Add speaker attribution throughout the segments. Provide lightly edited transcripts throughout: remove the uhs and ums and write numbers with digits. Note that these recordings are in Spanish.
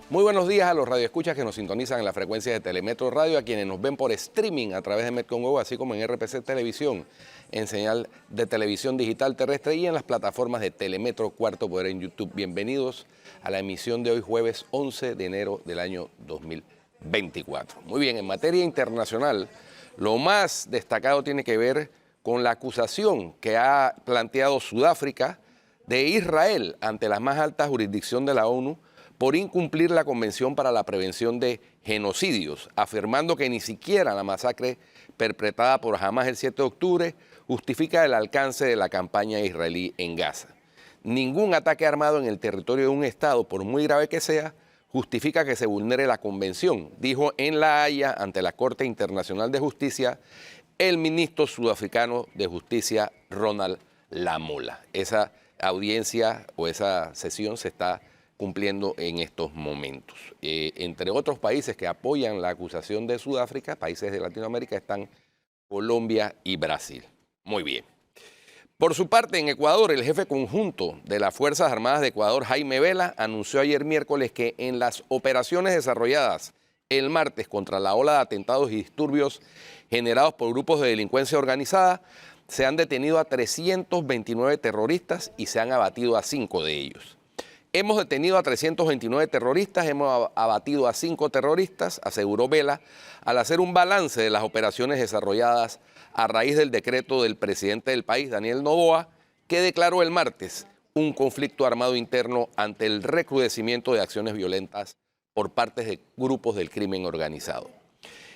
Speaker 1: Muy buenos días a los radioescuchas que nos sintonizan en la frecuencia de Telemetro Radio, a quienes nos ven por streaming a través de Metcon Go, así como en RPC Televisión, en señal de televisión digital terrestre y en las plataformas de Telemetro Cuarto Poder en YouTube. Bienvenidos a la emisión de hoy, jueves 11 de enero del año 2024. Muy bien, en materia internacional, lo más destacado tiene que ver con la acusación que ha planteado Sudáfrica de Israel ante la más alta jurisdicción de la ONU por incumplir la Convención para la Prevención de Genocidios, afirmando que ni siquiera la masacre perpetrada por Hamás el 7 de octubre justifica el alcance de la campaña israelí en Gaza. Ningún ataque armado en el territorio de un Estado, por muy grave que sea, justifica que se vulnere la Convención, dijo en La Haya ante la Corte Internacional de Justicia el ministro sudafricano de Justicia, Ronald Lamola. Esa audiencia o esa sesión se está cumpliendo en estos momentos. Entre otros países que apoyan la acusación de Sudáfrica, países de Latinoamérica, están Colombia y Brasil. Muy bien. Por su parte, en Ecuador, el jefe conjunto de las Fuerzas Armadas de Ecuador, Jaime Vela, anunció ayer miércoles que en las operaciones desarrolladas el martes contra la ola de atentados y disturbios generados por grupos de delincuencia organizada, se han detenido a 329 terroristas y se han abatido a 5 de ellos. Hemos detenido a 329 terroristas, hemos abatido a 5 terroristas, aseguró Vela, al hacer un balance de las operaciones desarrolladas a raíz del decreto del presidente del país, Daniel Noboa, que declaró el martes un conflicto armado interno ante el recrudecimiento de acciones violentas por parte de grupos del crimen organizado.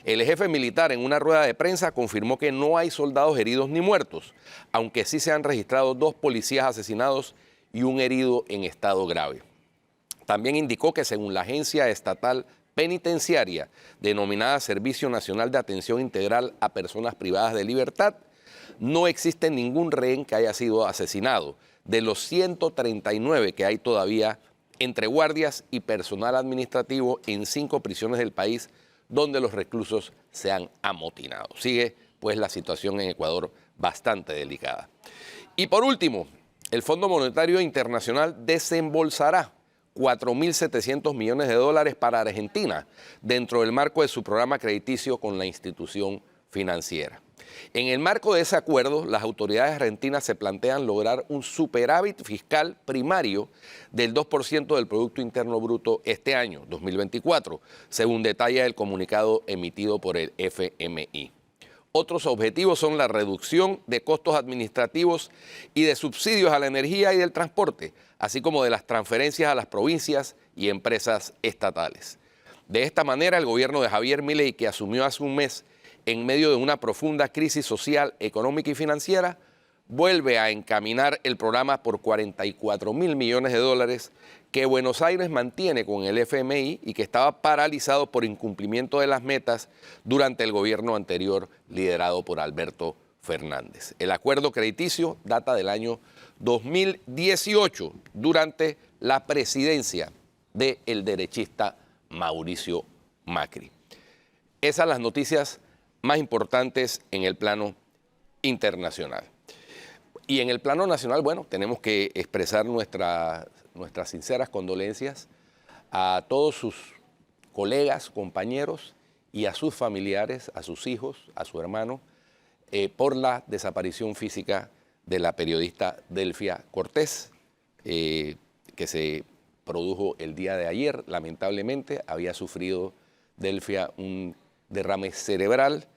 Speaker 1: El jefe militar en una rueda de prensa confirmó que no hay soldados heridos ni muertos, aunque sí se han registrado 2 policías asesinados y un herido en estado grave. También indicó que según la agencia estatal penitenciaria denominada Servicio Nacional de Atención Integral a Personas Privadas de Libertad, no existe ningún rehén que haya sido asesinado de los 139 que hay todavía entre guardias y personal administrativo en 5 prisiones del país donde los reclusos se han amotinado. Sigue pues la situación en Ecuador bastante delicada. Y por último, el Fondo Monetario Internacional desembolsará 4.700 millones de dólares para Argentina dentro del marco de su programa crediticio con la institución financiera. En el marco de ese acuerdo, las autoridades argentinas se plantean lograr un superávit fiscal primario del 2% del Producto Interno Bruto este año, 2024, según detalla el comunicado emitido por el FMI. Otros objetivos son la reducción de costos administrativos y de subsidios a la energía y del transporte, así como de las transferencias a las provincias y empresas estatales. De esta manera, el gobierno de Javier Milei, que asumió hace un mes en medio de una profunda crisis social, económica y financiera, vuelve a encaminar el programa por 44.000 millones de dólares que Buenos Aires mantiene con el FMI y que estaba paralizado por incumplimiento de las metas durante el gobierno anterior liderado por Alberto Fernández. El acuerdo crediticio data del año 2018 durante la presidencia del derechista Mauricio Macri. Esas son las noticias más importantes en el plano internacional. Y en el plano nacional, bueno, tenemos que expresar nuestras sinceras condolencias a todos sus colegas, compañeros y a sus familiares, a sus hijos, a su hermano, por la desaparición física de la periodista Delfia Cortés, que se produjo el día de ayer. Lamentablemente había sufrido Delfia un derrame cerebral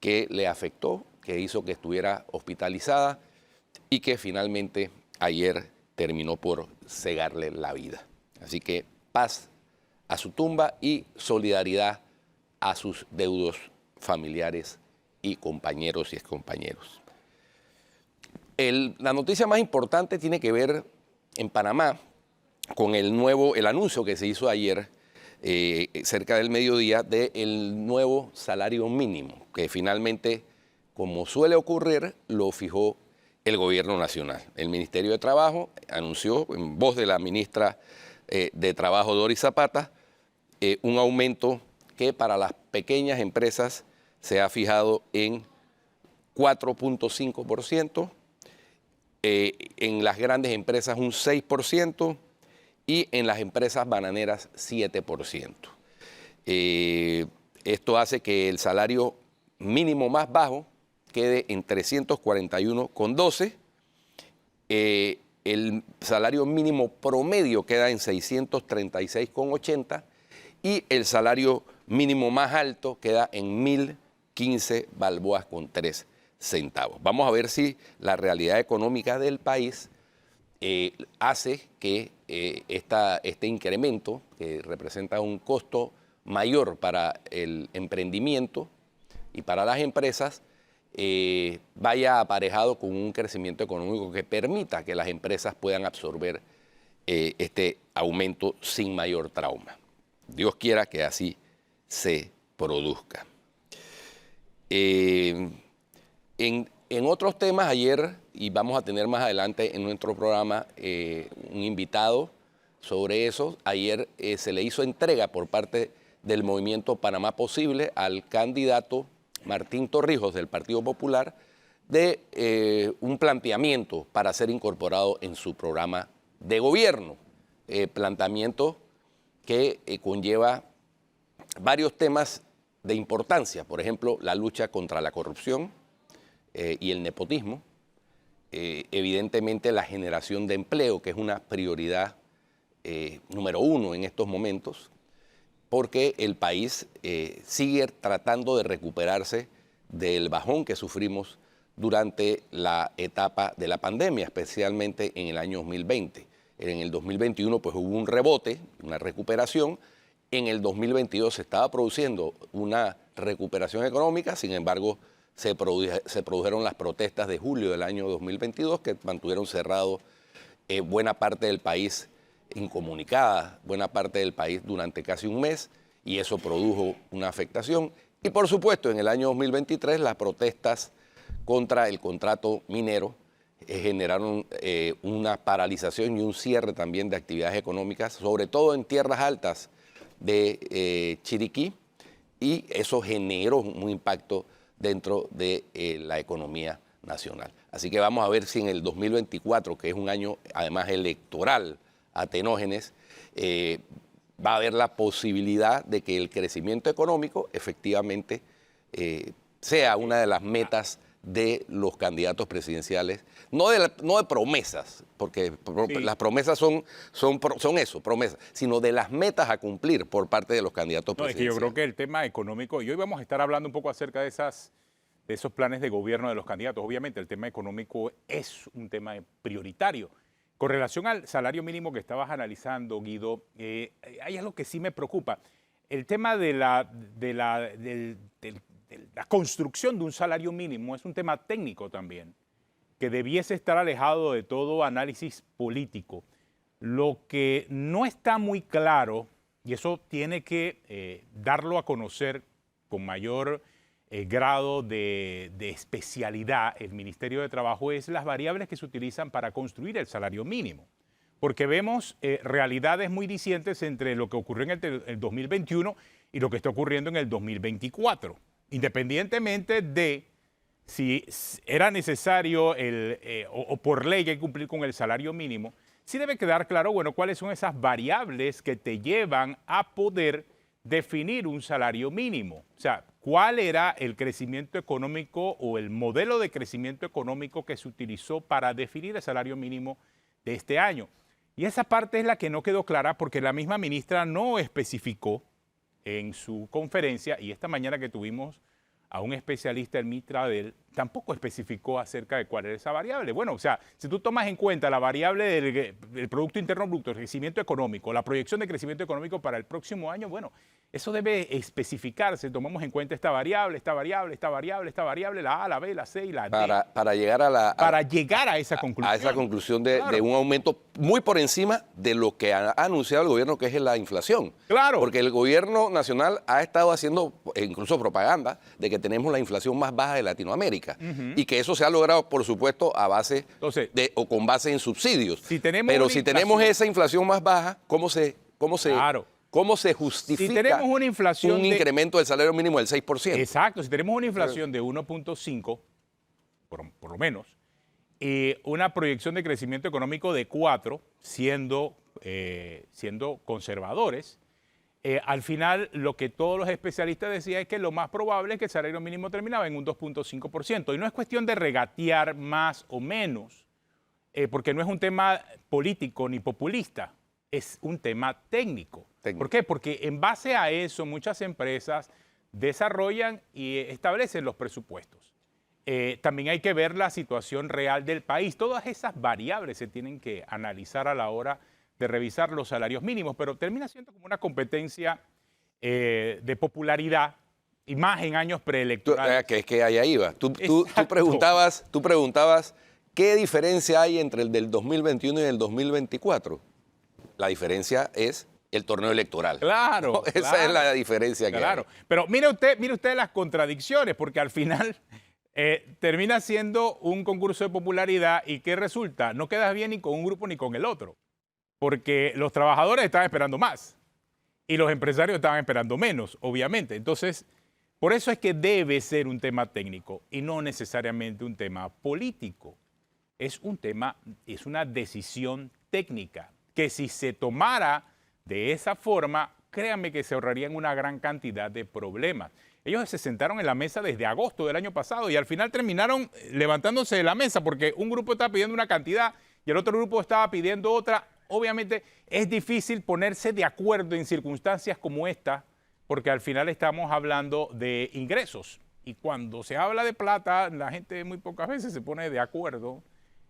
Speaker 1: que le afectó, que hizo que estuviera hospitalizada y que finalmente ayer terminó por cegarle la vida. Así que paz a su tumba y solidaridad a sus deudos familiares y compañeros y excompañeros. La noticia más importante tiene que ver en Panamá con el anuncio que se hizo ayer cerca del mediodía del nuevo salario mínimo, que finalmente, como suele ocurrir, lo fijó el gobierno nacional. El Ministerio de Trabajo anunció, en voz de la ministra de Trabajo, Doris Zapata, un aumento que para las pequeñas empresas se ha fijado en 4.5%, en las grandes empresas un 6% y en las empresas bananeras 7%. Esto hace que el salario mínimo más bajo quede en 341,12. El salario mínimo promedio queda en 636,80 y el salario mínimo más alto queda en 1.015 balboas con 3 centavos. Vamos a ver si la realidad económica del país hace que este incremento, que representa un costo mayor para el emprendimiento y para las empresas, vaya aparejado con un crecimiento económico que permita que las empresas puedan absorber este aumento sin mayor trauma. Dios quiera que así se produzca. En otros temas, ayer, y vamos a tener más adelante en nuestro programa un invitado sobre eso, ayer se le hizo entrega por parte del Movimiento Panamá Posible al candidato Martín Torrijos del Partido Popular de un planteamiento para ser incorporado en su programa de gobierno. Planteamiento que conlleva varios temas de importancia, por ejemplo, la lucha contra la corrupción y el nepotismo, evidentemente la generación de empleo, que es una prioridad número uno en estos momentos, porque el país sigue tratando de recuperarse del bajón que sufrimos durante la etapa de la pandemia, especialmente en el año 2020. En el 2021 pues hubo un rebote, una recuperación. En el 2022 se estaba produciendo una recuperación económica, sin embargo se produjeron las protestas de julio del año 2022 que mantuvieron cerrado buena parte del país, incomunicada buena parte del país durante casi un mes, y eso produjo una afectación. Y por supuesto en el año 2023 las protestas contra el contrato minero generaron una paralización y un cierre también de actividades económicas, sobre todo en tierras altas de Chiriquí, y eso generó un impacto dentro de la economía nacional. Así que vamos a ver si en el 2024, que es un año además electoral, Atenógenes, va a haber la posibilidad de que el crecimiento económico efectivamente sea una de las metas de los candidatos presidenciales, no de promesas, porque sí, las promesas son eso, promesas, sino de las metas a cumplir por parte de los candidatos presidenciales.
Speaker 2: Es que yo creo que el tema económico, y hoy vamos a estar hablando un poco acerca de esos planes de gobierno de los candidatos. Obviamente el tema económico es un tema prioritario. Con relación al salario mínimo que estabas analizando, Guido, hay algo que sí me preocupa. El tema de la construcción de un salario mínimo es un tema técnico también, que debiese estar alejado de todo análisis político. Lo que no está muy claro, y eso tiene que darlo a conocer con mayor grado de especialidad el Ministerio de Trabajo, es las variables que se utilizan para construir el salario mínimo. Porque vemos realidades muy distintas entre lo que ocurrió en el 2021 y lo que está ocurriendo en el 2024. Independientemente de si era necesario o por ley hay que cumplir con el salario mínimo, sí debe quedar claro, bueno, cuáles son esas variables que te llevan a poder definir un salario mínimo. O sea, cuál era el crecimiento económico o el modelo de crecimiento económico que se utilizó para definir el salario mínimo de este año. Y esa parte es la que no quedó clara porque la misma ministra no especificó en su conferencia, y esta mañana que tuvimos a un especialista, el Mitradel, tampoco especificó acerca de cuál era esa variable. Bueno, o sea, si tú tomas en cuenta la variable del Producto Interno Bruto, el crecimiento económico, la proyección de crecimiento económico para el próximo año, bueno, eso debe especificarse. Tomamos en cuenta esta variable, esta variable, esta variable, esta variable, la A, la B, la C y la D.
Speaker 1: Para llegar a
Speaker 2: esa conclusión.
Speaker 1: A esa conclusión de un aumento muy por encima de lo que ha anunciado el gobierno, que es la inflación.
Speaker 2: Claro.
Speaker 1: Porque el gobierno nacional ha estado haciendo incluso propaganda de que tenemos la inflación más baja de Latinoamérica. Y que eso se ha logrado, por supuesto, a base o con base en subsidios. Pero si tenemos esa inflación más baja, ¿cómo se justifica
Speaker 2: si tenemos una inflación
Speaker 1: un incremento del salario mínimo del 6%?
Speaker 2: Exacto, si tenemos una inflación de 1.5, por lo menos, una proyección de crecimiento económico de 4, siendo siendo conservadores, al final lo que todos los especialistas decían es que lo más probable es que el salario mínimo terminaba en un 2.5%. Y no es cuestión de regatear más o menos, porque no es un tema político ni populista, es un tema técnico. ¿Por qué? Porque en base a eso muchas empresas desarrollan y establecen los presupuestos. También hay que ver la situación real del país. Todas esas variables se tienen que analizar a la hora de revisar los salarios mínimos, pero termina siendo como una competencia de popularidad y más en años preelectorales.
Speaker 1: Que es que allá iba. Tú preguntabas qué diferencia hay entre el del 2021 y el 2024. La diferencia es el torneo electoral.
Speaker 2: Claro.
Speaker 1: ¿No? Esa
Speaker 2: claro,
Speaker 1: es la diferencia que hay.
Speaker 2: Pero mire usted las contradicciones, porque al final termina siendo un concurso de popularidad y ¿qué resulta? No quedas bien ni con un grupo ni con el otro, porque los trabajadores estaban esperando más y los empresarios estaban esperando menos, obviamente. Entonces, por eso es que debe ser un tema técnico y no necesariamente un tema político. Es un tema, es una decisión técnica que si se tomara de esa forma, créanme que se ahorrarían una gran cantidad de problemas. Ellos se sentaron en la mesa desde agosto del año pasado y al final terminaron levantándose de la mesa porque un grupo estaba pidiendo una cantidad y el otro grupo estaba pidiendo otra. Obviamente es difícil ponerse de acuerdo en circunstancias como esta porque al final estamos hablando de ingresos y cuando se habla de plata la gente muy pocas veces se pone de acuerdo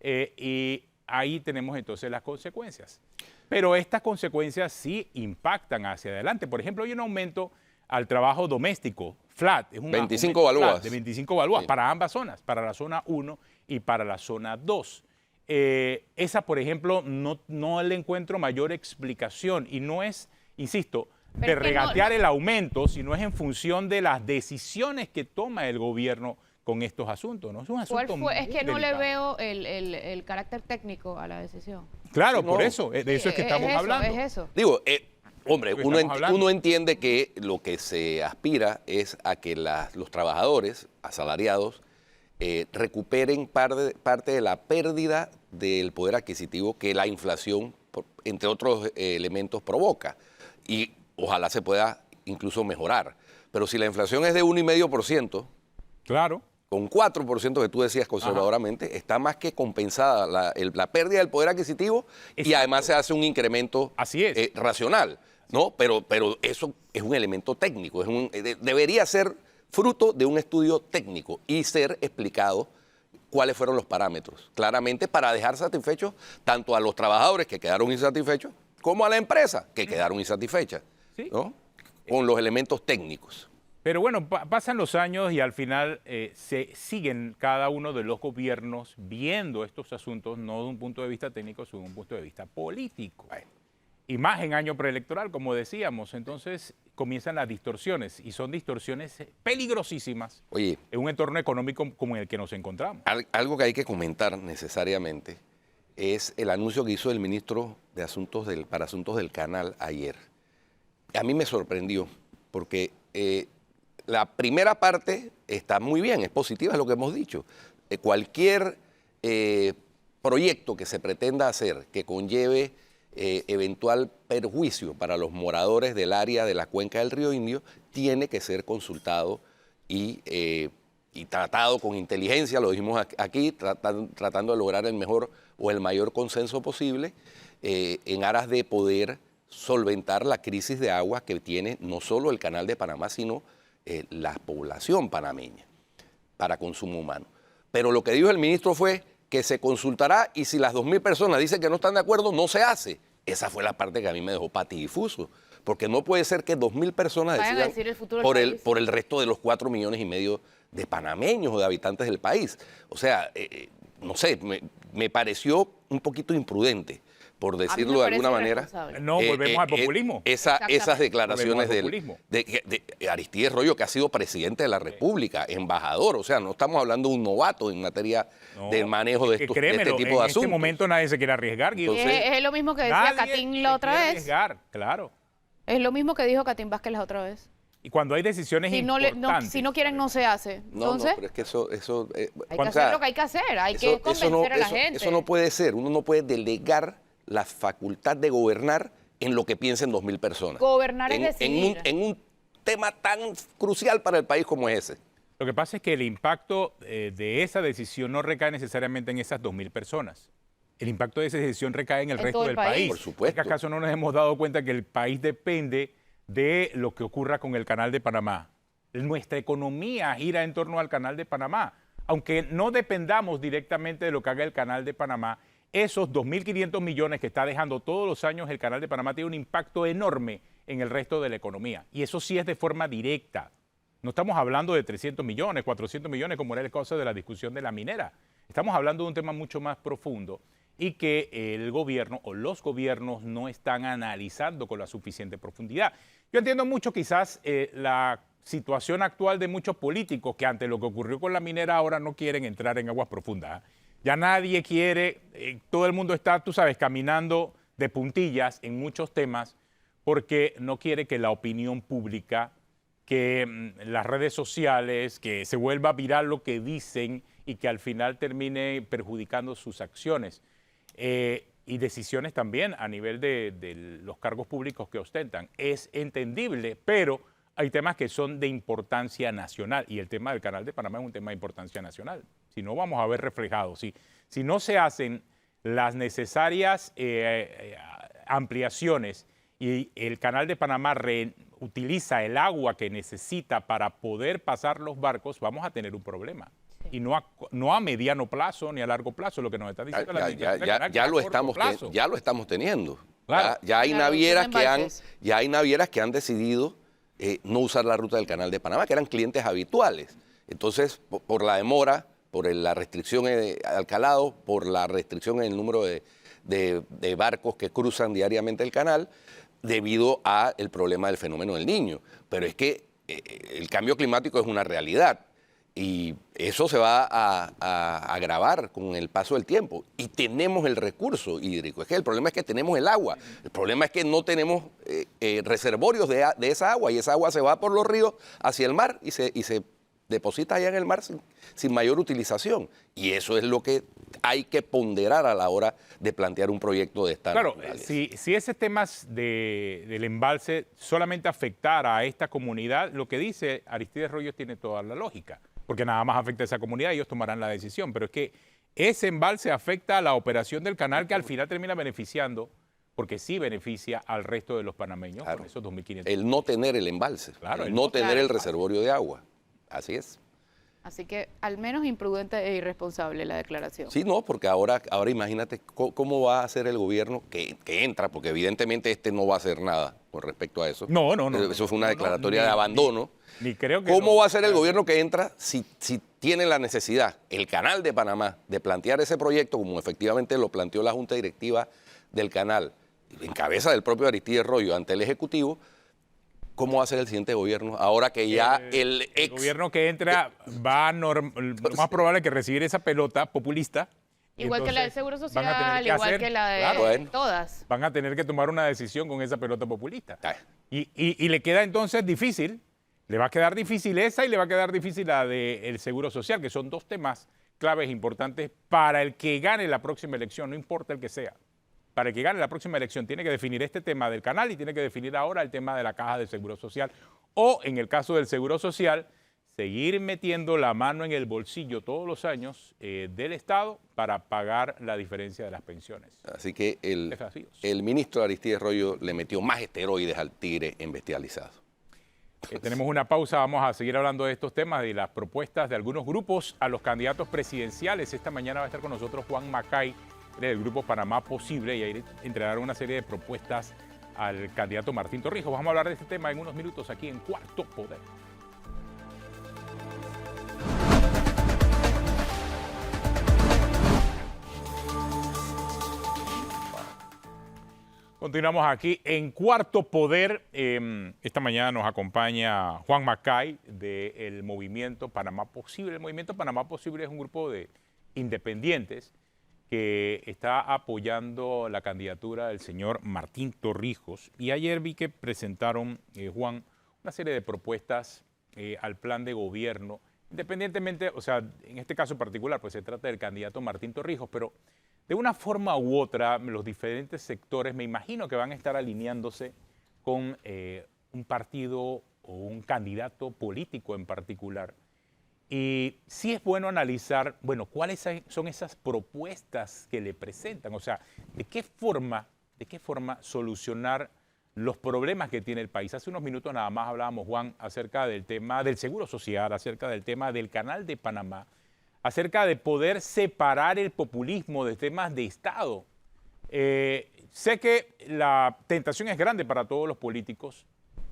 Speaker 2: y ahí tenemos entonces las consecuencias. Pero estas consecuencias sí impactan hacia adelante. Por ejemplo, hay un aumento al trabajo doméstico, flat. Es un
Speaker 1: 25 balúas.
Speaker 2: De 25 balúas
Speaker 1: Sí.
Speaker 2: para ambas zonas, para la zona 1 y para la zona 2. Esa, por ejemplo, no le encuentro mayor explicación y no es, insisto, de regatear el aumento, sino es en función de las decisiones que toma el gobierno con estos asuntos, ¿no? Es un asunto muy
Speaker 3: Es que no le
Speaker 2: delicado.
Speaker 3: veo el carácter técnico a la decisión.
Speaker 2: Claro,
Speaker 1: No.
Speaker 2: por eso, de eso es que estamos hablando.
Speaker 3: Es eso.
Speaker 1: Digo, hombre,
Speaker 2: Lo que estamos hablando.
Speaker 1: uno entiende que lo que se aspira es a que los trabajadores asalariados recuperen parte de la pérdida del poder adquisitivo que la inflación, entre otros elementos, provoca. Y ojalá se pueda incluso mejorar. Pero si la inflación es de 1,5%,
Speaker 2: Claro.
Speaker 1: con 4% que tú decías conservadoramente, está más que compensada la pérdida del poder adquisitivo y
Speaker 2: Exacto.
Speaker 1: además se hace un incremento
Speaker 2: Así es.
Speaker 1: racional, ¿no? Pero eso es un elemento técnico, debería ser fruto de un estudio técnico y ser explicado cuáles fueron los parámetros, claramente para dejar satisfechos tanto a los trabajadores que quedaron insatisfechos como a la empresa que quedaron insatisfechas,
Speaker 2: Sí.
Speaker 1: ¿no? Con los elementos técnicos.
Speaker 2: Pero bueno, pasan los años y al final se siguen cada uno de los gobiernos viendo estos asuntos no de un punto de vista técnico, sino de un punto de vista político. Y más en año preelectoral, como decíamos. Entonces comienzan las distorsiones y son distorsiones peligrosísimas
Speaker 1: Oye,
Speaker 2: en un entorno económico como en el que nos encontramos.
Speaker 1: algo que hay que comentar necesariamente es el anuncio que hizo el ministro para Asuntos del Canal ayer. A mí me sorprendió porque la primera parte está muy bien, es positiva, es lo que hemos dicho. Cualquier proyecto que se pretenda hacer que conlleve eventual perjuicio para los moradores del área de la cuenca del Río Indio tiene que ser consultado y tratado con inteligencia, lo dijimos aquí, tratando de lograr el mejor o el mayor consenso posible en aras de poder solventar la crisis de agua que tiene no solo el Canal de Panamá, sino la población panameña para consumo humano. Pero lo que dijo el ministro fue que se consultará y si las 2.000 personas dicen que no están de acuerdo, no se hace. Esa fue la parte que a mí me dejó patidifuso, porque no puede ser que 2.000 personas
Speaker 3: Vayan a
Speaker 1: decidan
Speaker 3: decir el futuro del país.
Speaker 1: por el resto de los 4,5 millones de panameños o de habitantes del país. O sea, no sé, me pareció un poquito imprudente, por decirlo de alguna manera.
Speaker 2: No, volvemos al populismo.
Speaker 1: Esas declaraciones
Speaker 2: Volvemos al populismo.
Speaker 1: de Aristides Royo, que ha sido presidente de la República, embajador. O sea, no estamos hablando de un novato en materia del manejo de,
Speaker 2: Que
Speaker 1: de
Speaker 2: créemelo,
Speaker 1: este tipo de
Speaker 2: en
Speaker 1: asuntos.
Speaker 2: este momento nadie se quiere arriesgar, Guido.
Speaker 1: Entonces,
Speaker 3: Es lo mismo que decía
Speaker 2: Nadie
Speaker 3: Catín
Speaker 2: se
Speaker 3: la otra
Speaker 2: quiere
Speaker 3: vez.
Speaker 2: arriesgar, claro.
Speaker 3: Es lo mismo que dijo Catín Vázquez la otra vez.
Speaker 2: Y cuando hay decisiones
Speaker 3: Si no,
Speaker 2: importantes.
Speaker 3: si no quieren, no se hace.
Speaker 1: no,
Speaker 3: Entonces,
Speaker 1: pero es que eso
Speaker 3: hay que hacer lo que hay que hacer. Hay que convencer a la gente.
Speaker 1: Eso no puede ser. Uno no puede delegar la facultad de gobernar en lo que piensen 2.000 personas.
Speaker 3: Gobernar es
Speaker 1: en,
Speaker 3: decidir.
Speaker 1: en un tema tan crucial para el país como ese.
Speaker 2: Lo que pasa es que el impacto de esa decisión no recae necesariamente en esas 2.000 personas. El impacto de esa decisión recae en el resto
Speaker 3: todo el
Speaker 2: del
Speaker 3: país.
Speaker 2: país.
Speaker 1: Por supuesto.
Speaker 2: ¿Es que acaso no nos hemos dado cuenta que el país depende de lo que ocurra con el Canal de Panamá? Nuestra economía gira en torno al Canal de Panamá. Aunque no dependamos directamente de lo que haga el Canal de Panamá, esos 2.500 millones que está dejando todos los años el Canal de Panamá tiene un impacto enorme en el resto de la economía. Y eso sí es de forma directa. No estamos hablando de 300 millones, 400 millones, como era el caso de la discusión de la minera. Estamos hablando de un tema mucho más profundo y que el gobierno o los gobiernos no están analizando con la suficiente profundidad. Yo entiendo mucho quizás la situación actual de muchos políticos que ante lo que ocurrió con la minera ahora no quieren entrar en aguas profundas. Ya nadie quiere, todo el mundo está, tú sabes, caminando de puntillas en muchos temas porque no quiere que la opinión pública, que las redes sociales, que se vuelva viral lo que dicen y que al final termine perjudicando sus acciones y decisiones también a nivel de los cargos públicos que ostentan. Es entendible, pero hay temas que son de importancia nacional y el tema del Canal de Panamá es un tema de importancia nacional. Si no, vamos a ver reflejado. Si no se hacen las necesarias ampliaciones y el Canal de Panamá utiliza el agua que necesita para poder pasar los barcos, vamos a tener un problema. Y no a mediano plazo ni a largo plazo, lo que nos está diciendo la administración del canal,
Speaker 1: Ya lo estamos teniendo.
Speaker 2: Claro.
Speaker 1: Ya hay
Speaker 3: Claro,
Speaker 1: navieras
Speaker 3: son
Speaker 1: que
Speaker 3: embalses.
Speaker 1: ya hay navieras que han decidido no usar la ruta del Canal de Panamá, que eran clientes habituales. Entonces, por la demora, por la restricción al calado, por la restricción en el número de barcos que cruzan diariamente el canal, debido al problema del fenómeno del Niño. Pero es que el cambio climático es una realidad y eso se va a agravar con el paso del tiempo. Y tenemos el recurso hídrico. Es que el problema es que tenemos el agua. El problema es que no tenemos reservorios de esa agua y esa agua se va por los ríos hacia el mar y se deposita allá en el mar sin mayor utilización. Y eso es lo que hay que ponderar a la hora de plantear un proyecto de esta naturaleza.
Speaker 2: Si ese tema del embalse solamente afectara a esta comunidad, lo que dice Aristides Royo tiene toda la lógica, porque nada más afecta a esa comunidad y ellos tomarán la decisión. Pero es que ese embalse afecta a la operación del canal que al final termina beneficiando, porque sí beneficia al resto de los panameños,
Speaker 1: Claro.
Speaker 2: con esos 2.500.
Speaker 1: El no tener el embalse,
Speaker 2: Claro,
Speaker 1: el no tener
Speaker 3: claro.
Speaker 1: el reservorio de agua. Así es.
Speaker 3: Así que al menos imprudente e irresponsable la declaración.
Speaker 1: Sí, no, porque ahora imagínate cómo va a hacer el gobierno que entra, porque evidentemente este no va a hacer nada con respecto a eso.
Speaker 2: No.
Speaker 1: Eso fue una
Speaker 2: No,
Speaker 1: declaratoria
Speaker 2: ni-
Speaker 1: de abandono.
Speaker 2: Ni creo que
Speaker 1: ¿Cómo
Speaker 2: no.
Speaker 1: va a ser el gobierno que entra si tiene la necesidad, el Canal de Panamá, de plantear ese proyecto como efectivamente lo planteó la Junta Directiva del canal, en cabeza del propio Aristides Royo ante el Ejecutivo? ¿Cómo va a ser el siguiente gobierno ahora que ya el ex
Speaker 2: gobierno que entra va lo más probable que recibir esa pelota populista?
Speaker 3: Igual que la del
Speaker 2: Entonces,
Speaker 3: Seguro
Speaker 2: van a tener
Speaker 3: Social,
Speaker 2: que
Speaker 3: igual
Speaker 2: hacer-
Speaker 3: que la de
Speaker 2: claro,
Speaker 1: bueno.
Speaker 3: todas.
Speaker 2: van a tener que tomar una decisión con esa pelota populista.
Speaker 1: Ah.
Speaker 2: Y le queda entonces difícil, le va a quedar difícil esa y le va a quedar difícil la del Seguro Social, que son dos temas claves importantes para el que gane la próxima elección, no importa el que sea. Para el que gane la próxima elección tiene que definir este tema del canal y tiene que definir ahora el tema de la caja del Seguro Social. O en el caso del Seguro Social, seguir metiendo la mano en el bolsillo todos los años del Estado para pagar la diferencia de las pensiones.
Speaker 1: Así que
Speaker 2: Desafíos.
Speaker 1: el ministro Aristides Royo le metió más esteroides al tigre embestializado.
Speaker 2: Tenemos una pausa, vamos a seguir hablando de estos temas y las propuestas de algunos grupos a los candidatos presidenciales. Esta mañana va a estar con nosotros Juan Macay, del grupo Panamá Posible, y ahí entregará una serie de propuestas al candidato Martín Torrijos. Vamos a hablar de este tema en unos minutos aquí en Cuarto Poder. Continuamos aquí en Cuarto Poder. Esta mañana nos acompaña Juan Macay del Movimiento Panamá Posible. El Movimiento Panamá Posible es un grupo de independientes que está apoyando la candidatura del señor Martín Torrijos. Y ayer vi que presentaron, Juan, una serie de propuestas al plan de gobierno, independientemente, o sea, en este caso particular, pues se trata del candidato Martín Torrijos, pero de una forma u otra, los diferentes sectores me imagino que van a estar alineándose con un partido o un candidato político en particular. Y sí es bueno analizar, bueno, cuáles son esas propuestas que le presentan, o sea, de qué forma solucionar los problemas que tiene el país. Hace unos minutos nada más hablábamos, Juan, acerca del tema del Seguro Social, acerca del tema del Canal de Panamá, acerca de poder separar el populismo de temas de Estado. Sé que la tentación es grande para todos los políticos,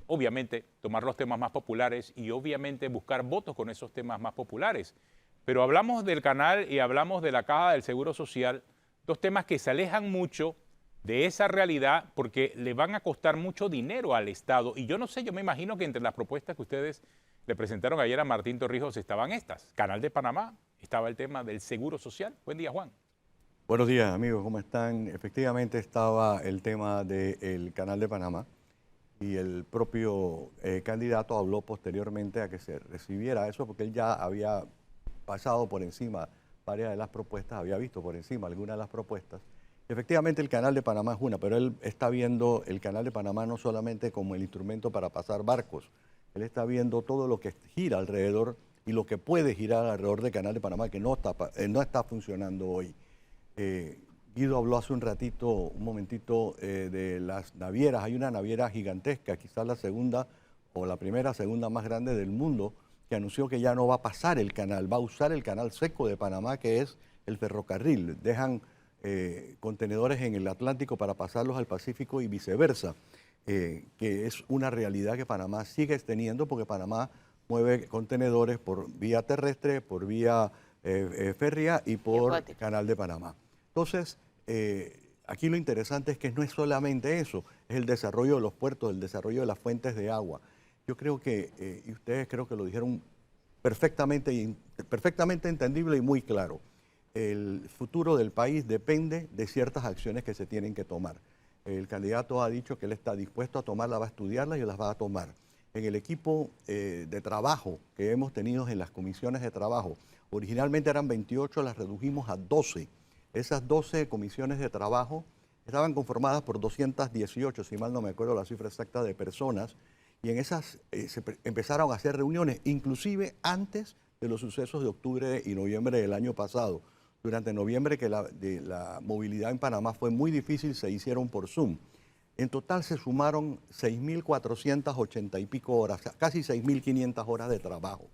Speaker 2: obviamente tomar los temas más populares y obviamente buscar votos con esos temas más populares. Pero hablamos del canal y hablamos de la Caja del Seguro Social, dos temas que se alejan mucho de esa realidad porque le van a costar mucho dinero al Estado. Y yo no sé, yo me imagino que entre las propuestas que ustedes le presentaron ayer a Martín Torrijos estaban estas. Canal de Panamá, estaba el tema del Seguro Social. Buen día, Juan.
Speaker 4: Buenos días, amigos, ¿cómo están? Efectivamente estaba el tema del Canal de Panamá y el propio candidato habló posteriormente a que se recibiera eso porque él ya había pasado por encima varias de las propuestas, había visto por encima algunas de las propuestas. Efectivamente el Canal de Panamá es una, pero él está viendo el Canal de Panamá no solamente como el instrumento para pasar barcos, él está viendo todo lo que gira alrededor y lo que puede girar alrededor del Canal de Panamá que no está funcionando hoy. Guido habló hace un ratito, un momentito, de las navieras. Hay una naviera gigantesca, quizás la segunda o la segunda más grande del mundo, que anunció que ya no va a pasar el canal, va a usar el canal seco de Panamá, que es el ferrocarril. Dejan contenedores en el Atlántico para pasarlos al Pacífico y viceversa, que es una realidad que Panamá sigue teniendo porque Panamá mueve contenedores por vía terrestre, por vía férrea y por Canal de Panamá. Entonces, aquí lo interesante es que no es solamente eso, es el desarrollo de los puertos, el desarrollo de las fuentes de agua. Yo creo que, y ustedes creo que lo dijeron perfectamente entendible y muy claro, el futuro del país depende de ciertas acciones que se tienen que tomar. El candidato ha dicho que él está dispuesto a tomarlas, va a estudiarlas y las va a tomar. En el equipo de trabajo que hemos tenido en las comisiones de trabajo, originalmente eran 28, las redujimos a 12. Esas 12 comisiones de trabajo estaban conformadas por 218, si mal no me acuerdo la cifra exacta, de personas, y en esas empezaron a hacer reuniones, inclusive antes de los sucesos de octubre y noviembre del año pasado. Durante noviembre, que la movilidad en Panamá fue muy difícil, se hicieron por Zoom. En total se sumaron 6.480 y pico horas, casi 6.500 horas de trabajo.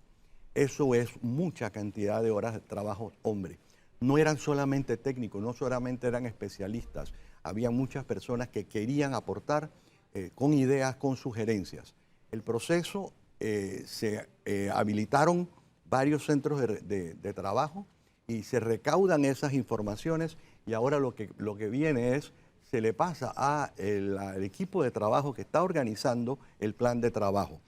Speaker 4: Eso es mucha cantidad de horas de trabajo, hombre. No eran solamente técnicos, no solamente eran especialistas, había muchas personas que querían aportar con ideas, con sugerencias. El proceso, se habilitaron varios centros de trabajo y se recaudan esas informaciones y ahora lo que viene es, se le pasa al equipo de trabajo que está organizando el plan de trabajo.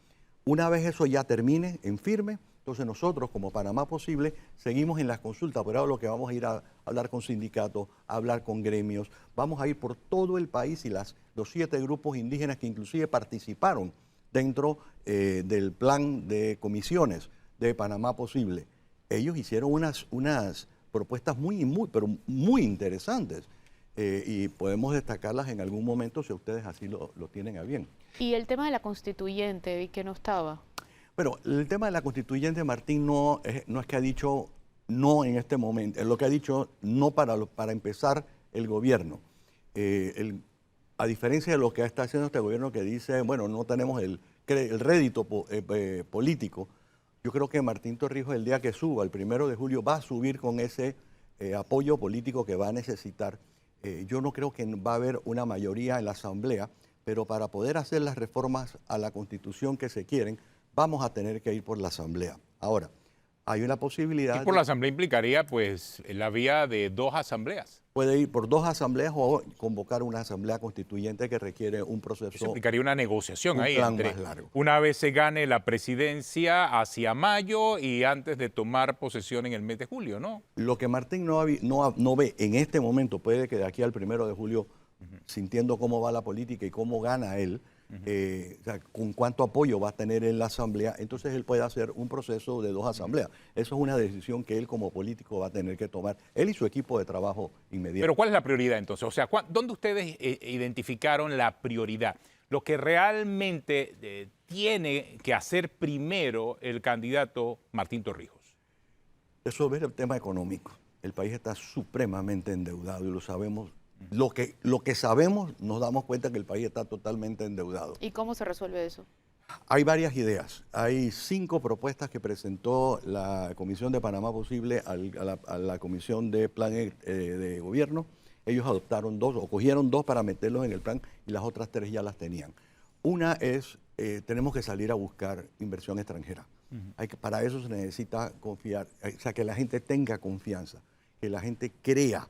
Speaker 4: Una vez eso ya termine en firme, entonces nosotros, como Panamá Posible, seguimos en las consultas, pero ahora lo que vamos a ir a hablar con sindicatos, a hablar con gremios, vamos a ir por todo el país y los 7 grupos indígenas que inclusive participaron dentro del plan de comisiones de Panamá Posible. Ellos hicieron unas propuestas pero muy interesantes y podemos destacarlas en algún momento si ustedes así lo tienen a bien.
Speaker 3: Y el tema de la constituyente, vi que no estaba.
Speaker 4: Bueno, el tema de la constituyente, Martín no es que ha dicho no en este momento, es lo que ha dicho no para empezar el gobierno. A diferencia de lo que está haciendo este gobierno que dice, bueno, no tenemos el rédito político, yo creo que Martín Torrijos el día que suba, el 1 de julio, va a subir con ese apoyo político que va a necesitar. Yo no creo que va a haber una mayoría en la Asamblea, pero para poder hacer las reformas a la Constitución que se quieren, vamos a tener que ir por la Asamblea. Ahora, hay una posibilidad...
Speaker 2: Y por la Asamblea implicaría, pues, la vía de 2 asambleas.
Speaker 4: Puede ir por 2 asambleas o convocar una asamblea constituyente que requiere un proceso...
Speaker 2: Eso implicaría una negociación ahí entre,
Speaker 4: más largo.
Speaker 2: Una vez se gane la presidencia hacia mayo y antes de tomar posesión en el mes de julio, ¿no?
Speaker 4: Lo que Martín no ve en este momento, puede que de aquí al 1 de julio, sintiendo cómo va la política y cómo gana él, o sea, con cuánto apoyo va a tener en la asamblea, entonces él puede hacer un proceso de 2 asambleas. Eso es una decisión que él como político va a tener que tomar, él y su equipo de trabajo inmediato.
Speaker 2: Pero ¿cuál es la prioridad entonces? O sea, ¿dónde ustedes identificaron la prioridad? Lo que realmente tiene que hacer primero el candidato Martín Torrijos.
Speaker 4: Resolver el tema económico. El país está supremamente endeudado y lo sabemos. Lo que sabemos, nos damos cuenta que el país está totalmente endeudado.
Speaker 3: ¿Y cómo se resuelve eso?
Speaker 4: Hay varias ideas. Hay 5 propuestas que presentó la Comisión de Panamá Posible a la Comisión de Plan de Gobierno. Ellos adoptaron 2 o cogieron 2 para meterlos en el plan y las otras 3 ya las tenían. Una es, tenemos que salir a buscar inversión extranjera. Para eso se necesita confiar, o sea, que la gente tenga confianza, que la gente crea.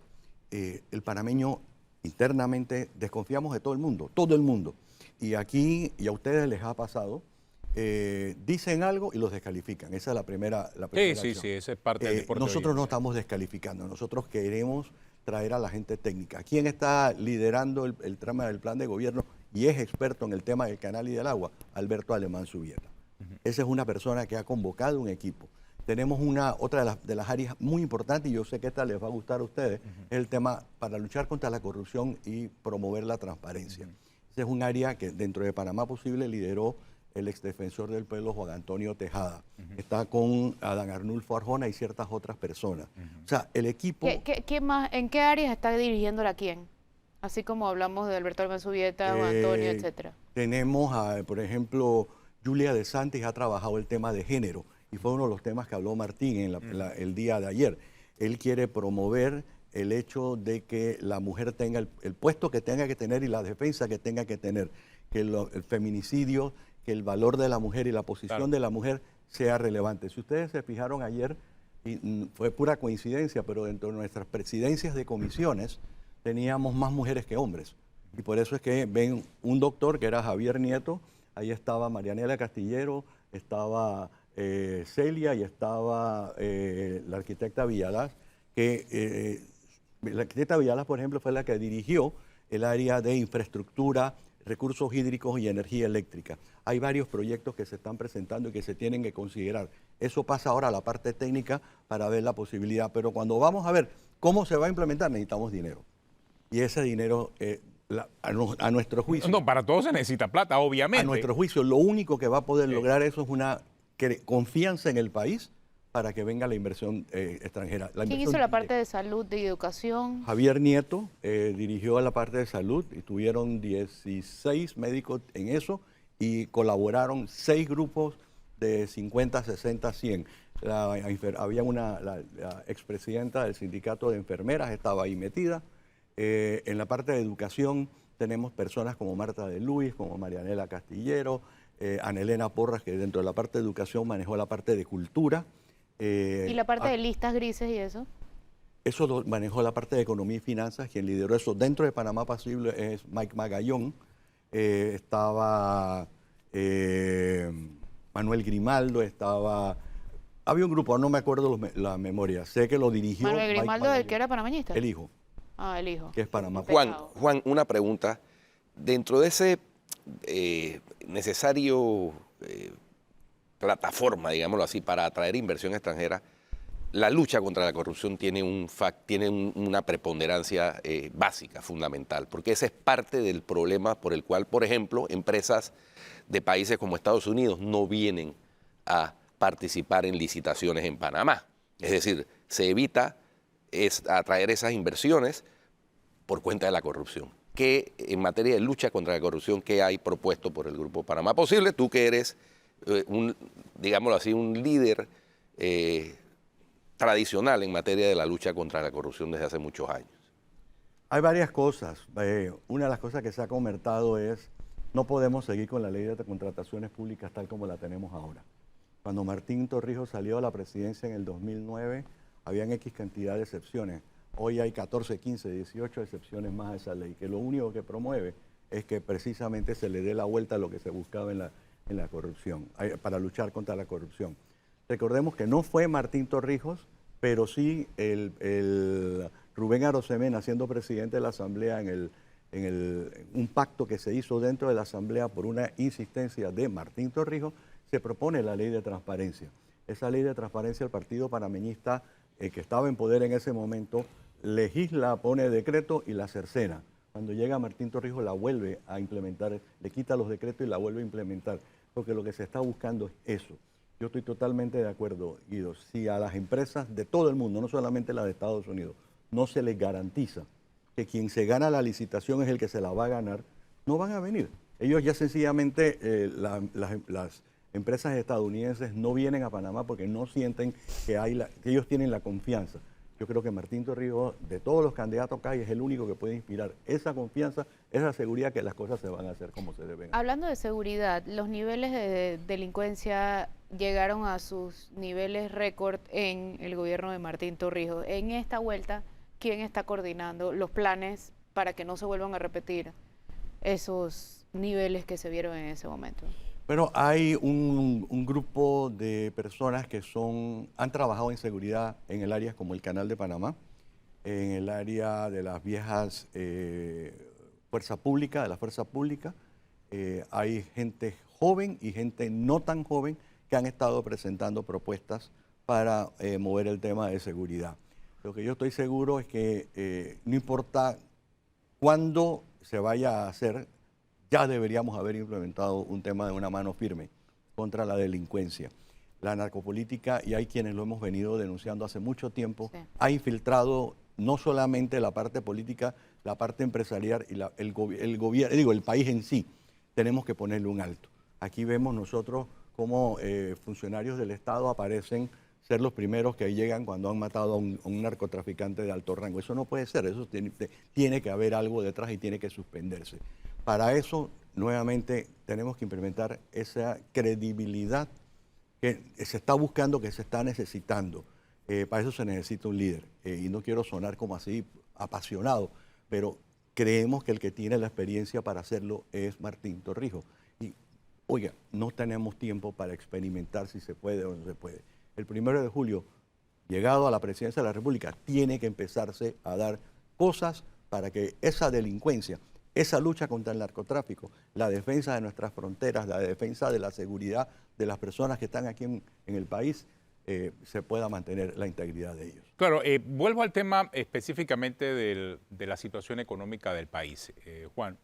Speaker 4: El panameño internamente desconfiamos de todo el mundo. Y aquí, y a ustedes les ha pasado, dicen algo y los descalifican. Esa es la primera
Speaker 2: Sí, esa es parte del deporte.
Speaker 4: Nosotros no estamos descalificando, nosotros queremos traer a la gente técnica. ¿Quién está liderando el trama del plan de gobierno y es experto en el tema del canal y del agua? Alberto Alemán Subieta. Esa es una persona que ha convocado un equipo. Tenemos otra de las áreas muy importantes, y yo sé que esta les va a gustar a ustedes, es el tema para luchar contra la corrupción y promover la transparencia. Ese es un área que dentro de Panamá Posible lideró el exdefensor del pueblo Juan Antonio Tejada. Está con Adán Arnulfo Arjona y ciertas otras personas. O sea, el equipo...
Speaker 3: ¿Qué más, en qué áreas está dirigiéndola quién? Así como hablamos de Alberto Alemán Subieta, Juan Antonio, etcétera.
Speaker 4: Tenemos, por ejemplo, Julia de Santis ha trabajado el tema de género y fue uno de los temas que habló Martín el día de ayer. Él quiere promover el hecho de que la mujer tenga el puesto que tenga que tener y la defensa que tenga que tener, que el feminicidio, que el valor de la mujer y la posición de la mujer sea relevante. Si ustedes se fijaron ayer, y fue pura coincidencia, pero dentro de nuestras presidencias de comisiones teníamos más mujeres que hombres. Y por eso es que ven un doctor que era Javier Nieto, ahí estaba Marianela Castillero, estaba Celia y estaba la arquitecta Villalaz, que la arquitecta Villalaz, por ejemplo, fue la que dirigió el área de infraestructura, recursos hídricos y energía eléctrica. Hay varios proyectos que se están presentando y que se tienen que considerar. Eso pasa ahora a la parte técnica para ver la posibilidad, pero cuando vamos a ver cómo se va a implementar necesitamos dinero. Y ese dinero, a nuestro juicio...
Speaker 2: No, para todo se necesita plata, obviamente.
Speaker 4: A nuestro juicio, lo único que va a poder lograr eso es una confianza en el país para que venga la inversión extranjera.
Speaker 3: ¿Quién hizo la parte de salud y educación?
Speaker 4: Javier Nieto dirigió a la parte de salud, y tuvieron 16 médicos en eso y colaboraron 6 grupos de 50, 60, 100. Había la expresidenta del sindicato de enfermeras, estaba ahí metida. En la parte de educación tenemos personas como Marta de Luis, como Marianela Castillero, Anelena Porras, que dentro de la parte de educación manejó la parte de cultura.
Speaker 3: ¿Y la parte de listas grises y eso?
Speaker 4: Eso lo manejó la parte de economía y finanzas. Quien lideró eso dentro de Panamá Posible es Mike Magallón. Estaba Manuel Grimaldo, había un grupo, no me acuerdo la memoria. Sé que lo dirigió
Speaker 3: Manuel Grimaldo, el que era panameñista.
Speaker 4: El hijo.
Speaker 3: Ah, el hijo.
Speaker 4: Que es Panamá.
Speaker 1: Juan, una pregunta. Dentro de ese necesario plataforma, digámoslo así, para atraer inversión extranjera, la lucha contra la corrupción tiene una preponderancia básica, fundamental, porque ese es parte del problema por el cual, por ejemplo, empresas de países como Estados Unidos no vienen a participar en licitaciones en Panamá. Es decir, se evita atraer esas inversiones por cuenta de la corrupción. ¿Qué, en materia de lucha contra la corrupción, qué hay propuesto por el Grupo Panamá Posible? Tú que eres, digámoslo así, un líder tradicional en materia de la lucha contra la corrupción desde hace muchos años.
Speaker 4: Hay varias cosas. Una de las cosas que se ha comentado es no podemos seguir con la ley de contrataciones públicas tal como la tenemos ahora. Cuando Martín Torrijos salió a la presidencia en el 2009, habían X cantidad de excepciones. Hoy hay 14, 15, 18 excepciones más a esa ley, que lo único que promueve es que precisamente se le dé la vuelta a lo que se buscaba en la corrupción, para luchar contra la corrupción. Recordemos que no fue Martín Torrijos, pero sí el Rubén Arosemena, siendo presidente de la Asamblea en un pacto que se hizo dentro de la Asamblea por una insistencia de Martín Torrijos, se propone la ley de transparencia. Esa ley de transparencia, el partido panameñista que estaba en poder en ese momento, legisla, pone decreto y la cercena. Cuando llega Martín Torrijos la vuelve a implementar, le quita los decretos y la vuelve a implementar, porque lo que se está buscando es eso. Yo estoy totalmente de acuerdo, Guido. Si a las empresas de todo el mundo, no solamente las de Estados Unidos, no se les garantiza que quien se gana la licitación es el que se la va a ganar, no van a venir. Ellos ya sencillamente, las empresas estadounidenses no vienen a Panamá porque no sienten que ellos tienen la confianza. Yo creo que Martín Torrijos, de todos los candidatos que hay, es el único que puede inspirar esa confianza, esa seguridad que las cosas se van a hacer como se deben hacer.
Speaker 3: Hablando de seguridad, los niveles de delincuencia llegaron a sus niveles récord en el gobierno de Martín Torrijos. En esta vuelta, ¿quién está coordinando los planes para que no se vuelvan a repetir esos niveles que se vieron en ese momento?
Speaker 4: Bueno, hay un grupo de personas que han trabajado en seguridad en el área como el Canal de Panamá, en el área de las viejas fuerza pública, de la fuerza pública. Hay gente joven y gente no tan joven que han estado presentando propuestas para mover el tema de seguridad. Lo que yo estoy seguro es que no importa cuándo se vaya a hacer, ya deberíamos haber implementado un tema de una mano firme contra la delincuencia. La narcopolítica, y hay quienes lo hemos venido denunciando hace mucho tiempo, sí, ha infiltrado no solamente la parte política, la parte empresarial y el país en sí. Tenemos que ponerle un alto. Aquí vemos nosotros cómo funcionarios del Estado aparecen ser los primeros que llegan cuando han matado a un narcotraficante de alto rango. Eso no puede ser, eso tiene que haber algo detrás y tiene que suspenderse. Para eso, nuevamente, tenemos que implementar esa credibilidad que se está buscando, que se está necesitando. Para eso se necesita un líder. Y no quiero sonar como así apasionado, pero creemos que el que tiene la experiencia para hacerlo es Martín Torrijos. Y, oiga, no tenemos tiempo para experimentar si se puede o no se puede. El 1 de julio, llegado a la presidencia de la República, tiene que empezarse a dar cosas para que esa delincuencia, esa lucha contra el narcotráfico, la defensa de nuestras fronteras, la defensa de la seguridad de las personas que están aquí en el país, se pueda mantener la integridad de ellos.
Speaker 2: Claro, vuelvo al tema específicamente de la situación económica del país, Juan.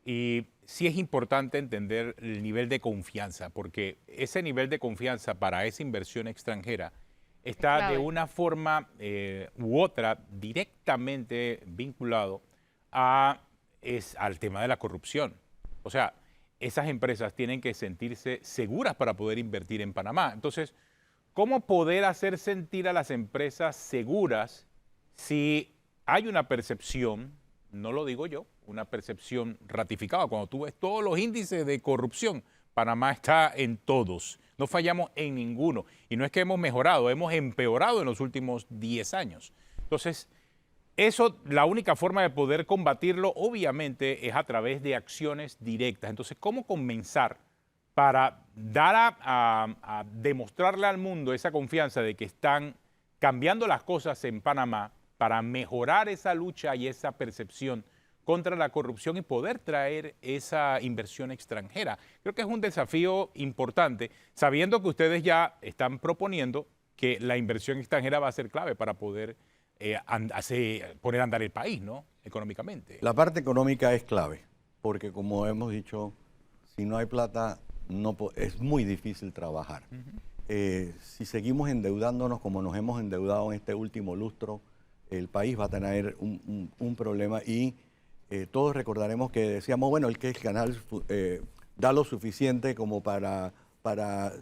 Speaker 2: Y sí es importante entender el nivel de confianza, porque ese nivel de confianza para esa inversión extranjera está de una forma u otra directamente vinculado al tema de la corrupción. O sea, esas empresas tienen que sentirse seguras para poder invertir en Panamá. Entonces, ¿cómo poder hacer sentir a las empresas seguras si hay una percepción, no lo digo yo, una percepción ratificada? Cuando tú ves todos los índices de corrupción, Panamá está en todos. No fallamos en ninguno. Y no es que hemos mejorado, hemos empeorado en los últimos 10 años. Entonces, eso, la única forma de poder combatirlo, obviamente, es a través de acciones directas. Entonces, ¿cómo comenzar para dar a demostrarle al mundo esa confianza de que están cambiando las cosas en Panamá para mejorar esa lucha y esa percepción contra la corrupción y poder traer esa inversión extranjera? Creo que es un desafío importante, sabiendo que ustedes ya están proponiendo que la inversión extranjera va a ser clave para poder poner a andar el país, ¿no? Económicamente.
Speaker 4: La parte económica es clave, porque como hemos dicho, si no hay plata, es muy difícil trabajar. Si seguimos endeudándonos como nos hemos endeudado en este último lustro, el país va a tener un problema y todos recordaremos que decíamos, bueno, el canal da lo suficiente como para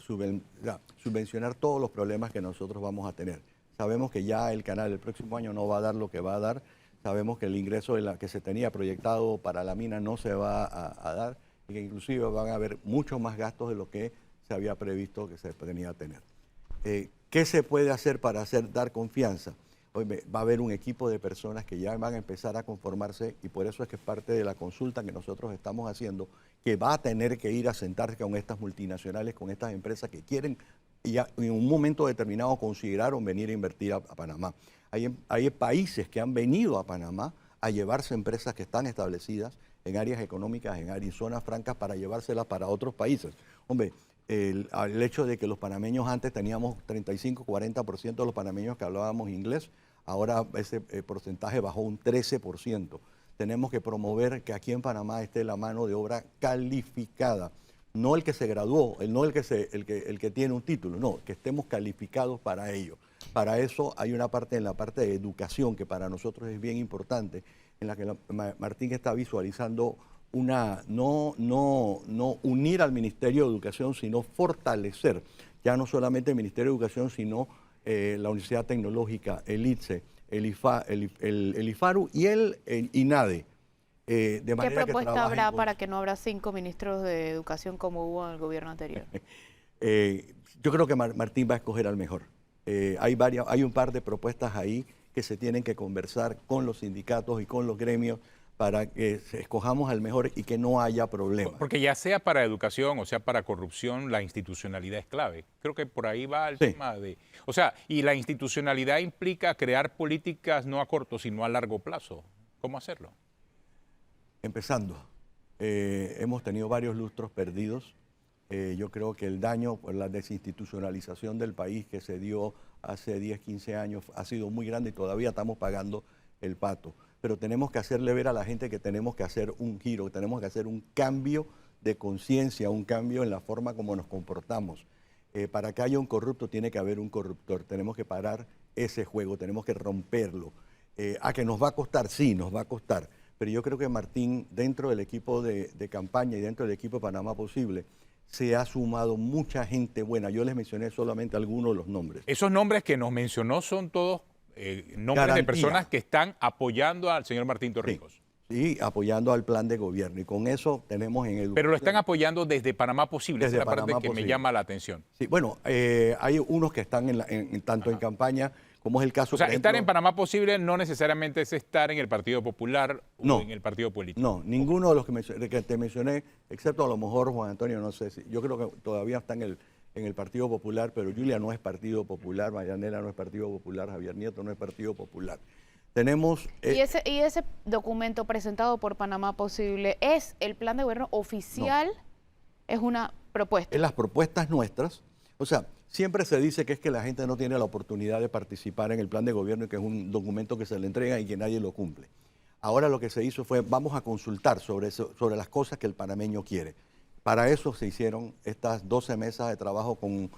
Speaker 4: subvencionar todos los problemas que nosotros vamos a tener. Sabemos que ya el canal el próximo año no va a dar lo que va a dar, sabemos que el ingreso que se tenía proyectado para la mina no se va a dar y que inclusive van a haber muchos más gastos de lo que se había previsto que se tenía que tener. ¿Qué se puede hacer para dar confianza? Hoy va a haber un equipo de personas que ya van a empezar a conformarse y por eso es que es parte de la consulta que nosotros estamos haciendo, que va a tener que ir a sentarse con estas multinacionales, con estas empresas que quieren y en un momento determinado consideraron venir a invertir a Panamá. Hay países que han venido a Panamá a llevarse empresas que están establecidas en áreas económicas, en zonas francas, para llevárselas para otros países. Hombre, el hecho de que los panameños antes teníamos 35-40% de los panameños que hablábamos inglés, ahora ese porcentaje bajó un 13%. Tenemos que promover que aquí en Panamá esté la mano de obra calificada. No el que se graduó, no el que tiene un título, no, que estemos calificados para ello. Para eso hay una parte en la parte de educación que para nosotros es bien importante, en la que Martín está visualizando no unir al Ministerio de Educación, sino fortalecer ya no solamente el Ministerio de Educación, sino la Universidad Tecnológica, el ITSE, el IFARU y el INADE.
Speaker 3: ¿Qué propuesta habrá para que no habrá 5 ministros de educación como hubo en el gobierno anterior?
Speaker 4: Yo creo que Martín va a escoger al mejor. Hay un par de propuestas ahí que se tienen que conversar con los sindicatos y con los gremios para que escojamos al mejor y que no haya problemas.
Speaker 2: Porque ya sea para educación o sea para corrupción, la institucionalidad es clave. Creo que por ahí va el tema de... O sea, y la institucionalidad implica crear políticas no a corto, sino a largo plazo. ¿Cómo hacerlo?
Speaker 4: Empezando, hemos tenido varios lustros perdidos. Yo creo que el daño por la desinstitucionalización del país que se dio hace 10, 15 años ha sido muy grande y todavía estamos pagando el pato. Pero tenemos que hacerle ver a la gente que tenemos que hacer un giro, que tenemos que hacer un cambio de conciencia, un cambio en la forma como nos comportamos. Para que haya un corrupto tiene que haber un corruptor. Tenemos que parar ese juego, tenemos que romperlo. ¿A que nos va a costar? Sí, nos va a costar. Pero yo creo que Martín, dentro del equipo de campaña y dentro del equipo de Panamá Posible, se ha sumado mucha gente buena. Yo les mencioné solamente algunos de los nombres.
Speaker 2: Esos nombres que nos mencionó son todos nombres de personas que están apoyando al señor Martín Torrijos.
Speaker 4: Sí, apoyando al plan de gobierno. Y con eso tenemos en educación.
Speaker 2: Pero lo están apoyando desde Panamá Posible. Esa es la parte que me llama la atención.
Speaker 4: Sí, bueno, hay unos que están tanto en campaña como es el caso.
Speaker 2: O sea, estar en Panamá Posible no necesariamente es estar en el Partido Popular o en el partido político.
Speaker 4: No, ninguno de los que te mencioné, excepto a lo mejor Juan Antonio, no sé si. Yo creo que todavía está en el Partido Popular, pero Julia no es Partido Popular, Marianela no es Partido Popular, Javier Nieto no es Partido Popular. Tenemos...
Speaker 3: ¿Y ese documento presentado por Panamá Posible es el plan de gobierno oficial? No. ¿Es una propuesta?
Speaker 4: Es las propuestas nuestras. O sea, siempre se dice que es que la gente no tiene la oportunidad de participar en el plan de gobierno y que es un documento que se le entrega y que nadie lo cumple. Ahora lo que se hizo fue, vamos a consultar sobre las cosas que el panameño quiere. Para eso se hicieron estas 12 mesas de trabajo con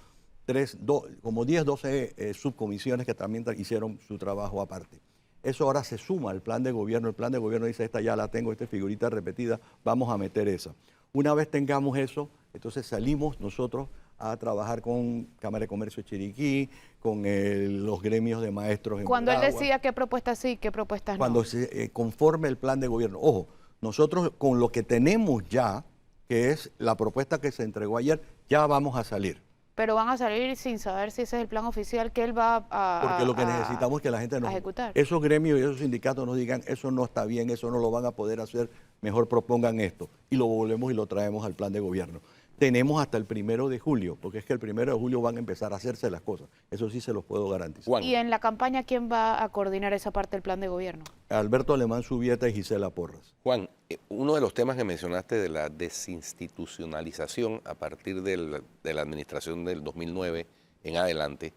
Speaker 4: como 10, 12 subcomisiones que también hicieron su trabajo aparte. Eso ahora se suma al plan de gobierno. El plan de gobierno dice, esta ya la tengo, esta figurita repetida, vamos a meter esa. Una vez tengamos eso, entonces salimos nosotros a trabajar con Cámara de Comercio de Chiriquí, con los gremios de maestros en
Speaker 3: Cuando
Speaker 4: Managua.
Speaker 3: Él decía qué propuestas sí, qué propuestas no.
Speaker 4: Cuando se conforme el plan de gobierno. Ojo, nosotros con lo que tenemos ya, que es la propuesta que se entregó ayer, ya vamos a salir.
Speaker 3: Pero van a salir sin saber si ese es el plan oficial que él va
Speaker 4: Porque lo que necesitamos es que la gente
Speaker 3: ejecutar.
Speaker 4: Esos gremios y esos sindicatos nos digan, eso no está bien, eso no lo van a poder hacer, mejor propongan esto. Y lo volvemos y lo traemos al plan de gobierno. Tenemos hasta el 1 de julio, porque es que el 1 de julio van a empezar a hacerse las cosas. Eso sí se los puedo garantizar.
Speaker 1: Juan.
Speaker 3: ¿Y en la campaña quién va a coordinar esa parte del plan de gobierno?
Speaker 4: Alberto Alemán Subieta y Gisela Porras.
Speaker 1: Juan, uno de los temas que mencionaste de la desinstitucionalización a partir de la administración del 2009 en adelante,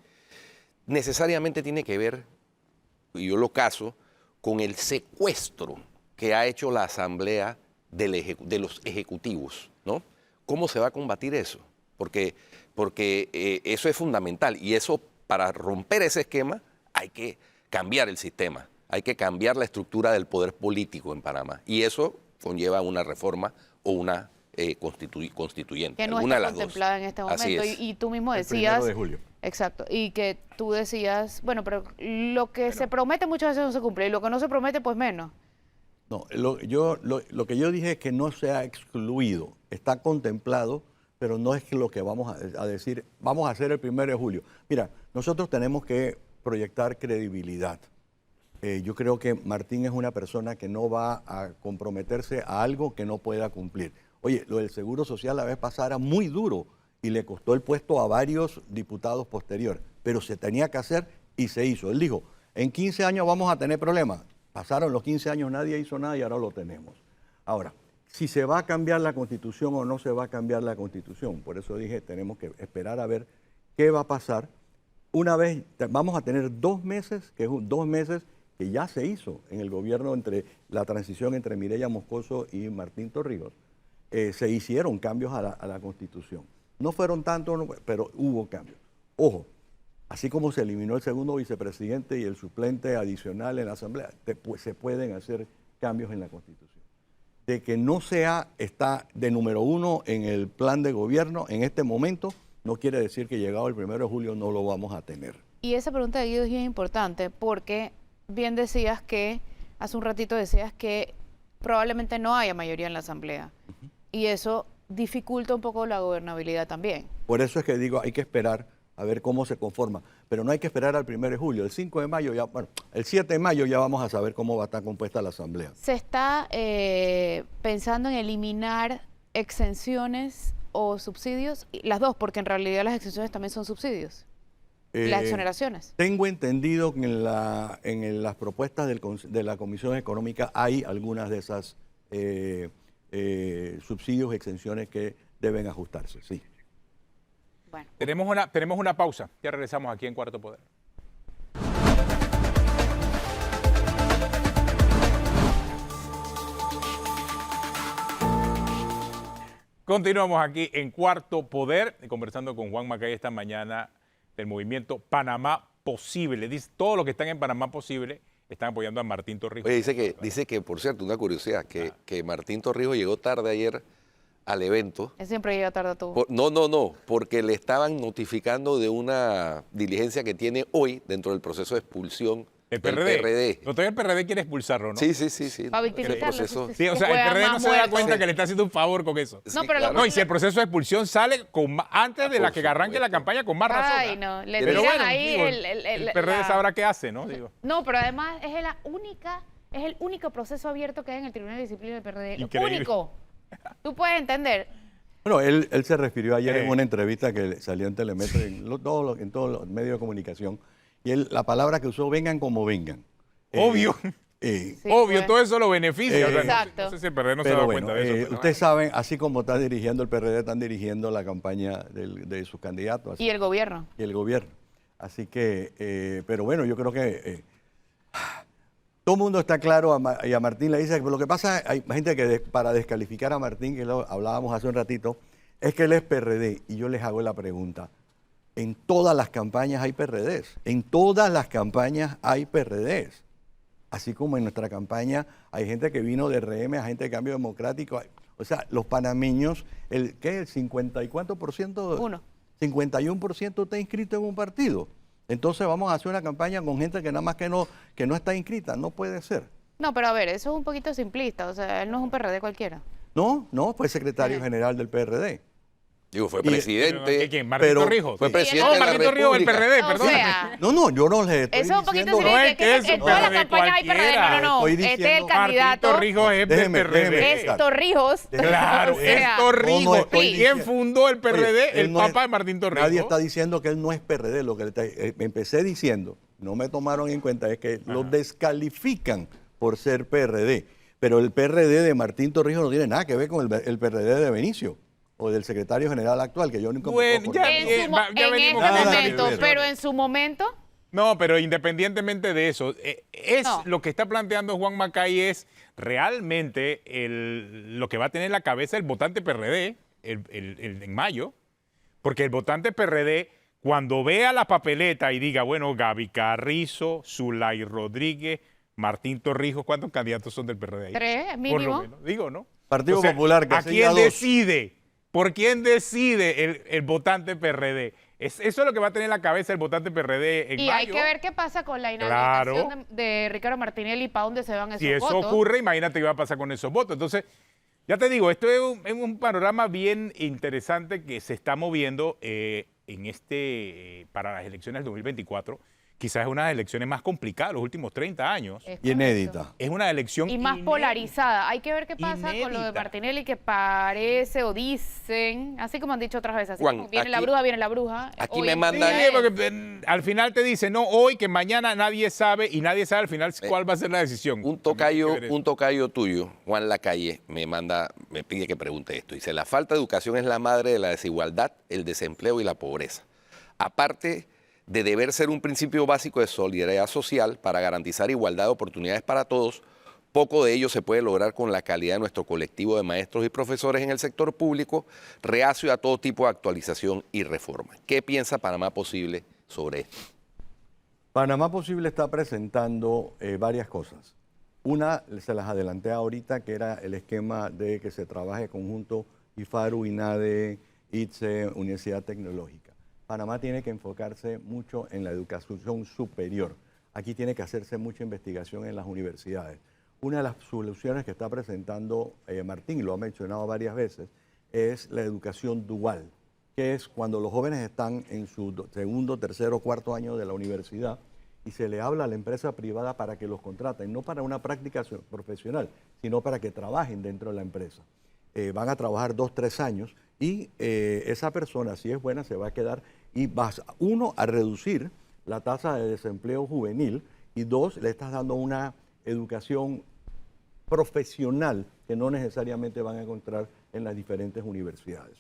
Speaker 1: necesariamente tiene que ver, y yo lo caso, con el secuestro que ha hecho la Asamblea de los ejecutivos, ¿no? ¿Cómo se va a combatir eso? Porque eso es fundamental y eso, para romper ese esquema, hay que cambiar el sistema, hay que cambiar la estructura del poder político en Panamá y eso conlleva una reforma o una constituyente.
Speaker 3: Que no
Speaker 1: alguna
Speaker 3: está
Speaker 1: de las
Speaker 3: contemplada
Speaker 1: dos.
Speaker 3: en este
Speaker 1: Así
Speaker 3: momento.
Speaker 1: es.
Speaker 3: Y tú mismo decías...
Speaker 4: El 1 de julio.
Speaker 3: Exacto. Y que tú decías, bueno, pero lo que se promete muchas veces no se cumple y lo que no se promete, pues menos.
Speaker 4: No, lo que yo dije es que no se ha excluido, está contemplado, pero no es que lo que vamos a decir, vamos a hacer el 1 de julio. Mira, nosotros tenemos que proyectar credibilidad. Yo creo que Martín es una persona que no va a comprometerse a algo que no pueda cumplir. Oye, lo del Seguro Social la vez pasada era muy duro y le costó el puesto a varios diputados posteriores, pero se tenía que hacer y se hizo. Él dijo, en 15 años vamos a tener problemas. pasaron los 15 años, nadie hizo nada y ahora lo tenemos. Ahora, si se va a cambiar la Constitución o no se va a cambiar la Constitución, por eso dije, tenemos que esperar a ver qué va a pasar. Una vez, vamos a tener 2 meses, que es 2 meses que ya se hizo en el gobierno entre la transición entre Mireya Moscoso y Martín Torrijos. Se hicieron cambios a la Constitución. No fueron tantos, pero hubo cambios. Ojo, así como se eliminó el segundo vicepresidente y el suplente adicional en la Asamblea, se pueden hacer cambios en la Constitución. De que no está de número 1 en el plan de gobierno en este momento, no quiere decir que llegado el 1 de julio no lo vamos a tener.
Speaker 3: Y esa pregunta de Guido es bien importante porque bien decías que, hace un ratito decías que probablemente no haya mayoría en la Asamblea. Y eso dificulta un poco la gobernabilidad también.
Speaker 4: Por eso es que digo, hay que esperar a ver cómo se conforma. Pero no hay que esperar al 1 de julio. El 5 de mayo, el 7 de mayo ya vamos a saber cómo va a estar compuesta la Asamblea.
Speaker 3: ¿Se está pensando en eliminar exenciones o subsidios? Las dos, porque en realidad las exenciones también son subsidios. Las exoneraciones.
Speaker 4: Tengo entendido que en las propuestas de la Comisión Económica hay algunas de esas subsidios, exenciones que deben ajustarse, sí.
Speaker 3: Bueno.
Speaker 2: Tenemos una pausa. Ya regresamos aquí en Cuarto Poder. Continuamos aquí en Cuarto Poder, conversando con Juan Macay esta mañana del movimiento Panamá Posible. Dice, todos los que están en Panamá Posible están apoyando a Martín Torrijos.
Speaker 1: Oye, dice que, por cierto, una curiosidad, que Martín Torrijos llegó tarde ayer al evento.
Speaker 3: Él siempre llega tarde a todo.
Speaker 1: No, porque le estaban notificando de una diligencia que tiene hoy dentro del proceso de expulsión
Speaker 2: El
Speaker 1: del
Speaker 2: PRD.
Speaker 1: PRD.
Speaker 2: Pero todavía el PRD quiere expulsarlo, ¿no?
Speaker 1: Sí.
Speaker 3: Para victimizarlo.
Speaker 1: proceso-
Speaker 2: Sí, o sea, el PRD no se da cuenta que le está haciendo un favor con eso.
Speaker 3: No, pero lo-
Speaker 2: No, y si el proceso de expulsión sale antes de
Speaker 1: Por
Speaker 2: la que arranque la
Speaker 1: supuesto.
Speaker 2: campaña, con más razón.
Speaker 3: Ay, no, le
Speaker 1: Pero
Speaker 3: tiran
Speaker 2: bueno,
Speaker 3: ahí
Speaker 2: digo,
Speaker 3: el
Speaker 2: PRD
Speaker 3: la-
Speaker 2: sabrá qué hace, ¿no? Digo.
Speaker 3: No, pero además es el único proceso abierto que hay en el Tribunal de Disciplina del PRD.
Speaker 2: Increíble.
Speaker 3: Único. Tú puedes entender.
Speaker 4: Bueno, él se refirió ayer en
Speaker 2: Eh.
Speaker 4: una entrevista que salió en Telemetro, en todos los medios de comunicación, y la palabra que usó, vengan como vengan.
Speaker 2: Obvio.
Speaker 3: Sí,
Speaker 2: Obvio,
Speaker 3: pues.
Speaker 2: todo eso lo beneficia. O sea,
Speaker 3: Exacto.
Speaker 2: No sé si el PRD no se da
Speaker 4: Pero
Speaker 2: cuenta
Speaker 4: bueno,
Speaker 2: de eso. pero-
Speaker 4: ustedes saben, así como está dirigiendo el PRD, están dirigiendo la campaña de sus candidatos
Speaker 3: Y el gobierno.
Speaker 4: y el gobierno. Así que, pero bueno, yo creo que todo el mundo está claro, y a Martín le dice, pero lo que pasa, hay gente que para descalificar a Martín, que lo hablábamos hace un ratito, es que él es PRD. Y yo les hago la pregunta, en todas las campañas hay PRDs, en todas las campañas hay PRDs. Así como en nuestra campaña hay gente que vino de RM, a gente de Cambio Democrático. O sea, los panameños, ¿el 50 y cuánto por ciento? 51% está inscrito en un partido. Entonces vamos a hacer una campaña con gente que nada más que no está inscrita. No puede ser.
Speaker 3: No, pero a ver, eso es un poquito simplista. O sea, él no es un PRD cualquiera.
Speaker 4: No, fue secretario general del PRD.
Speaker 1: Digo, fue
Speaker 4: Y-
Speaker 1: presidente.
Speaker 2: ¿Quién? ¿Martín
Speaker 4: pero-
Speaker 2: Torrijos?
Speaker 1: Fue
Speaker 3: Sí,
Speaker 1: presidente
Speaker 2: No,
Speaker 1: de la
Speaker 2: Martín Torrijos del
Speaker 1: República.
Speaker 2: PRD,
Speaker 3: O
Speaker 2: perdón.
Speaker 3: sea,
Speaker 4: No, yo no le estoy
Speaker 3: eso es un poquito
Speaker 4: diciendo...
Speaker 2: No,
Speaker 3: simplista.
Speaker 2: es que es
Speaker 3: en
Speaker 2: un
Speaker 3: todas las
Speaker 2: PRD
Speaker 3: campañas hay PRD.
Speaker 2: cualquiera.
Speaker 3: No, no.
Speaker 4: Estoy
Speaker 3: Este es el
Speaker 4: diciendo-
Speaker 2: Martín
Speaker 3: candidato.
Speaker 2: Torrijos es del
Speaker 4: Déjeme,
Speaker 2: PRD.
Speaker 3: Es Torrijos.
Speaker 2: Claro,
Speaker 3: O sea,
Speaker 2: es Torrijos.
Speaker 4: No, no estoy
Speaker 2: ¿Quién
Speaker 4: diciendo-
Speaker 2: fundó el PRD?
Speaker 4: Oye, él
Speaker 2: El
Speaker 4: no es-
Speaker 2: papá de Martín Torrijos.
Speaker 4: Nadie está diciendo que él no es PRD. Lo que empecé diciendo, no me tomaron en cuenta, es que lo descalifican por ser PRD. Pero el PRD de Martín Torrijos no tiene nada que ver con el PRD de Benicio o del secretario general actual, que yo nunca
Speaker 2: Bueno,
Speaker 4: puedo acordar.
Speaker 3: En, su mo-
Speaker 2: ya
Speaker 3: en
Speaker 2: venimos
Speaker 3: este
Speaker 4: con esa
Speaker 3: momento,
Speaker 4: discusión.
Speaker 3: pero en su momento,
Speaker 2: No, pero independientemente de eso,
Speaker 3: No.
Speaker 2: lo que está planteando Juan Macay es realmente lo que va a tener en la cabeza el votante PRD en mayo, porque el votante PRD, cuando vea la papeleta y diga, bueno, Gaby Carrizo, Zulay Rodríguez, Martín Torrijos, ¿cuántos candidatos son del PRD ahí?
Speaker 3: 3
Speaker 2: Por
Speaker 3: mínimo.
Speaker 2: lo menos, digo, ¿no?
Speaker 4: Partido Popular, que
Speaker 2: ¿a
Speaker 4: sería
Speaker 2: quién
Speaker 4: 2.
Speaker 2: decide? ¿Por quién decide el votante PRD? Eso es lo que va a tener en la cabeza el votante PRD en
Speaker 3: Y
Speaker 2: mayo.
Speaker 3: hay que ver qué pasa con la inhabilitación
Speaker 2: Claro.
Speaker 3: de Ricardo Martinelli y para dónde se van esos
Speaker 2: Si eso
Speaker 3: votos.
Speaker 2: ocurre, imagínate qué va a pasar con esos votos. Entonces, ya te digo, esto es un panorama bien interesante que se está moviendo para las elecciones del 2024, quizás es una de las elecciones más complicadas de los últimos 30 años.
Speaker 3: Es
Speaker 4: Y inédita.
Speaker 3: correcto.
Speaker 2: Es una elección
Speaker 3: Y más
Speaker 2: inédita.
Speaker 3: polarizada. Hay que ver qué pasa con lo de
Speaker 2: Inédita.
Speaker 3: Martinelli, que parece o dicen, así como han dicho otras veces, así
Speaker 1: Juan,
Speaker 3: como viene la
Speaker 1: aquí-
Speaker 3: bruja, viene la bruja.
Speaker 1: aquí
Speaker 3: Hoy
Speaker 1: me
Speaker 3: en
Speaker 1: mandan-
Speaker 3: día
Speaker 2: Sí,
Speaker 3: es-
Speaker 2: porque al final te dice, no, hoy, que mañana nadie sabe, y nadie sabe al final cuál va a ser la decisión.
Speaker 1: Un
Speaker 2: También hay que ver eso.
Speaker 1: tocayo tuyo, Juan Lacalle, me pide que pregunte esto. Dice, la falta de educación es la madre de la desigualdad, el desempleo y la pobreza. Aparte de deber ser un principio básico de solidaridad social para garantizar igualdad de oportunidades para todos, poco de ello se puede lograr con la calidad de nuestro colectivo de maestros y profesores en el sector público, reacio a todo tipo de actualización y reforma. ¿Qué piensa Panamá Posible sobre esto?
Speaker 4: Panamá Posible está presentando varias cosas. Una, se las adelanté ahorita, que era el esquema de que se trabaje conjunto IFARU, INADE, ITSE, Universidad Tecnológica. Panamá tiene que enfocarse mucho en la educación superior. Aquí tiene que hacerse mucha investigación en las universidades. Una de las soluciones que está presentando Martín, y lo ha mencionado varias veces, es la educación dual, que es cuando los jóvenes están en su segundo, tercero, cuarto año de la universidad y se le habla a la empresa privada para que los contraten, no para una práctica profesional, sino para que trabajen dentro de la empresa. Van a trabajar 2, 3 años y esa persona, si es buena, se va a quedar y vas, uno, a reducir la tasa de desempleo juvenil y dos, le estás dando una educación profesional que no necesariamente van a encontrar en las diferentes universidades.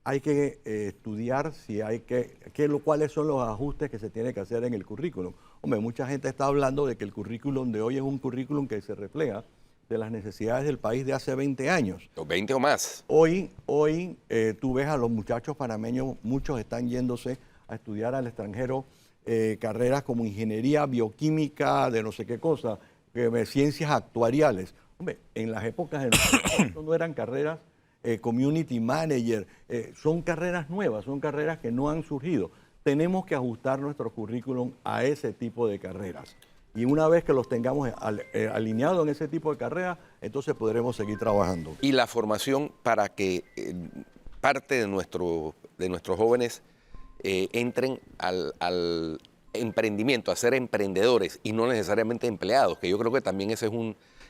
Speaker 4: Hay que estudiar si hay cuáles son los ajustes que se tiene que hacer en el currículum. Hombre, mucha gente está hablando de que el currículum de hoy es un currículum que se refleja de las necesidades del país de hace 20 años.
Speaker 1: ¿Los 20 o más?
Speaker 4: Hoy tú ves a los muchachos panameños, muchos están yéndose a estudiar al extranjero carreras como ingeniería bioquímica, de no sé qué cosa, ciencias actuariales. Hombre, en las épocas de nosotros no eran carreras community manager, son carreras nuevas, son carreras que no han surgido. Tenemos que ajustar nuestro currículum a ese tipo de carreras. Y una vez que los tengamos alineados en ese tipo de carreras, entonces podremos seguir trabajando.
Speaker 1: Y la formación para que parte de nuestros jóvenes entren al emprendimiento, a ser emprendedores y no necesariamente empleados, que yo creo que también ese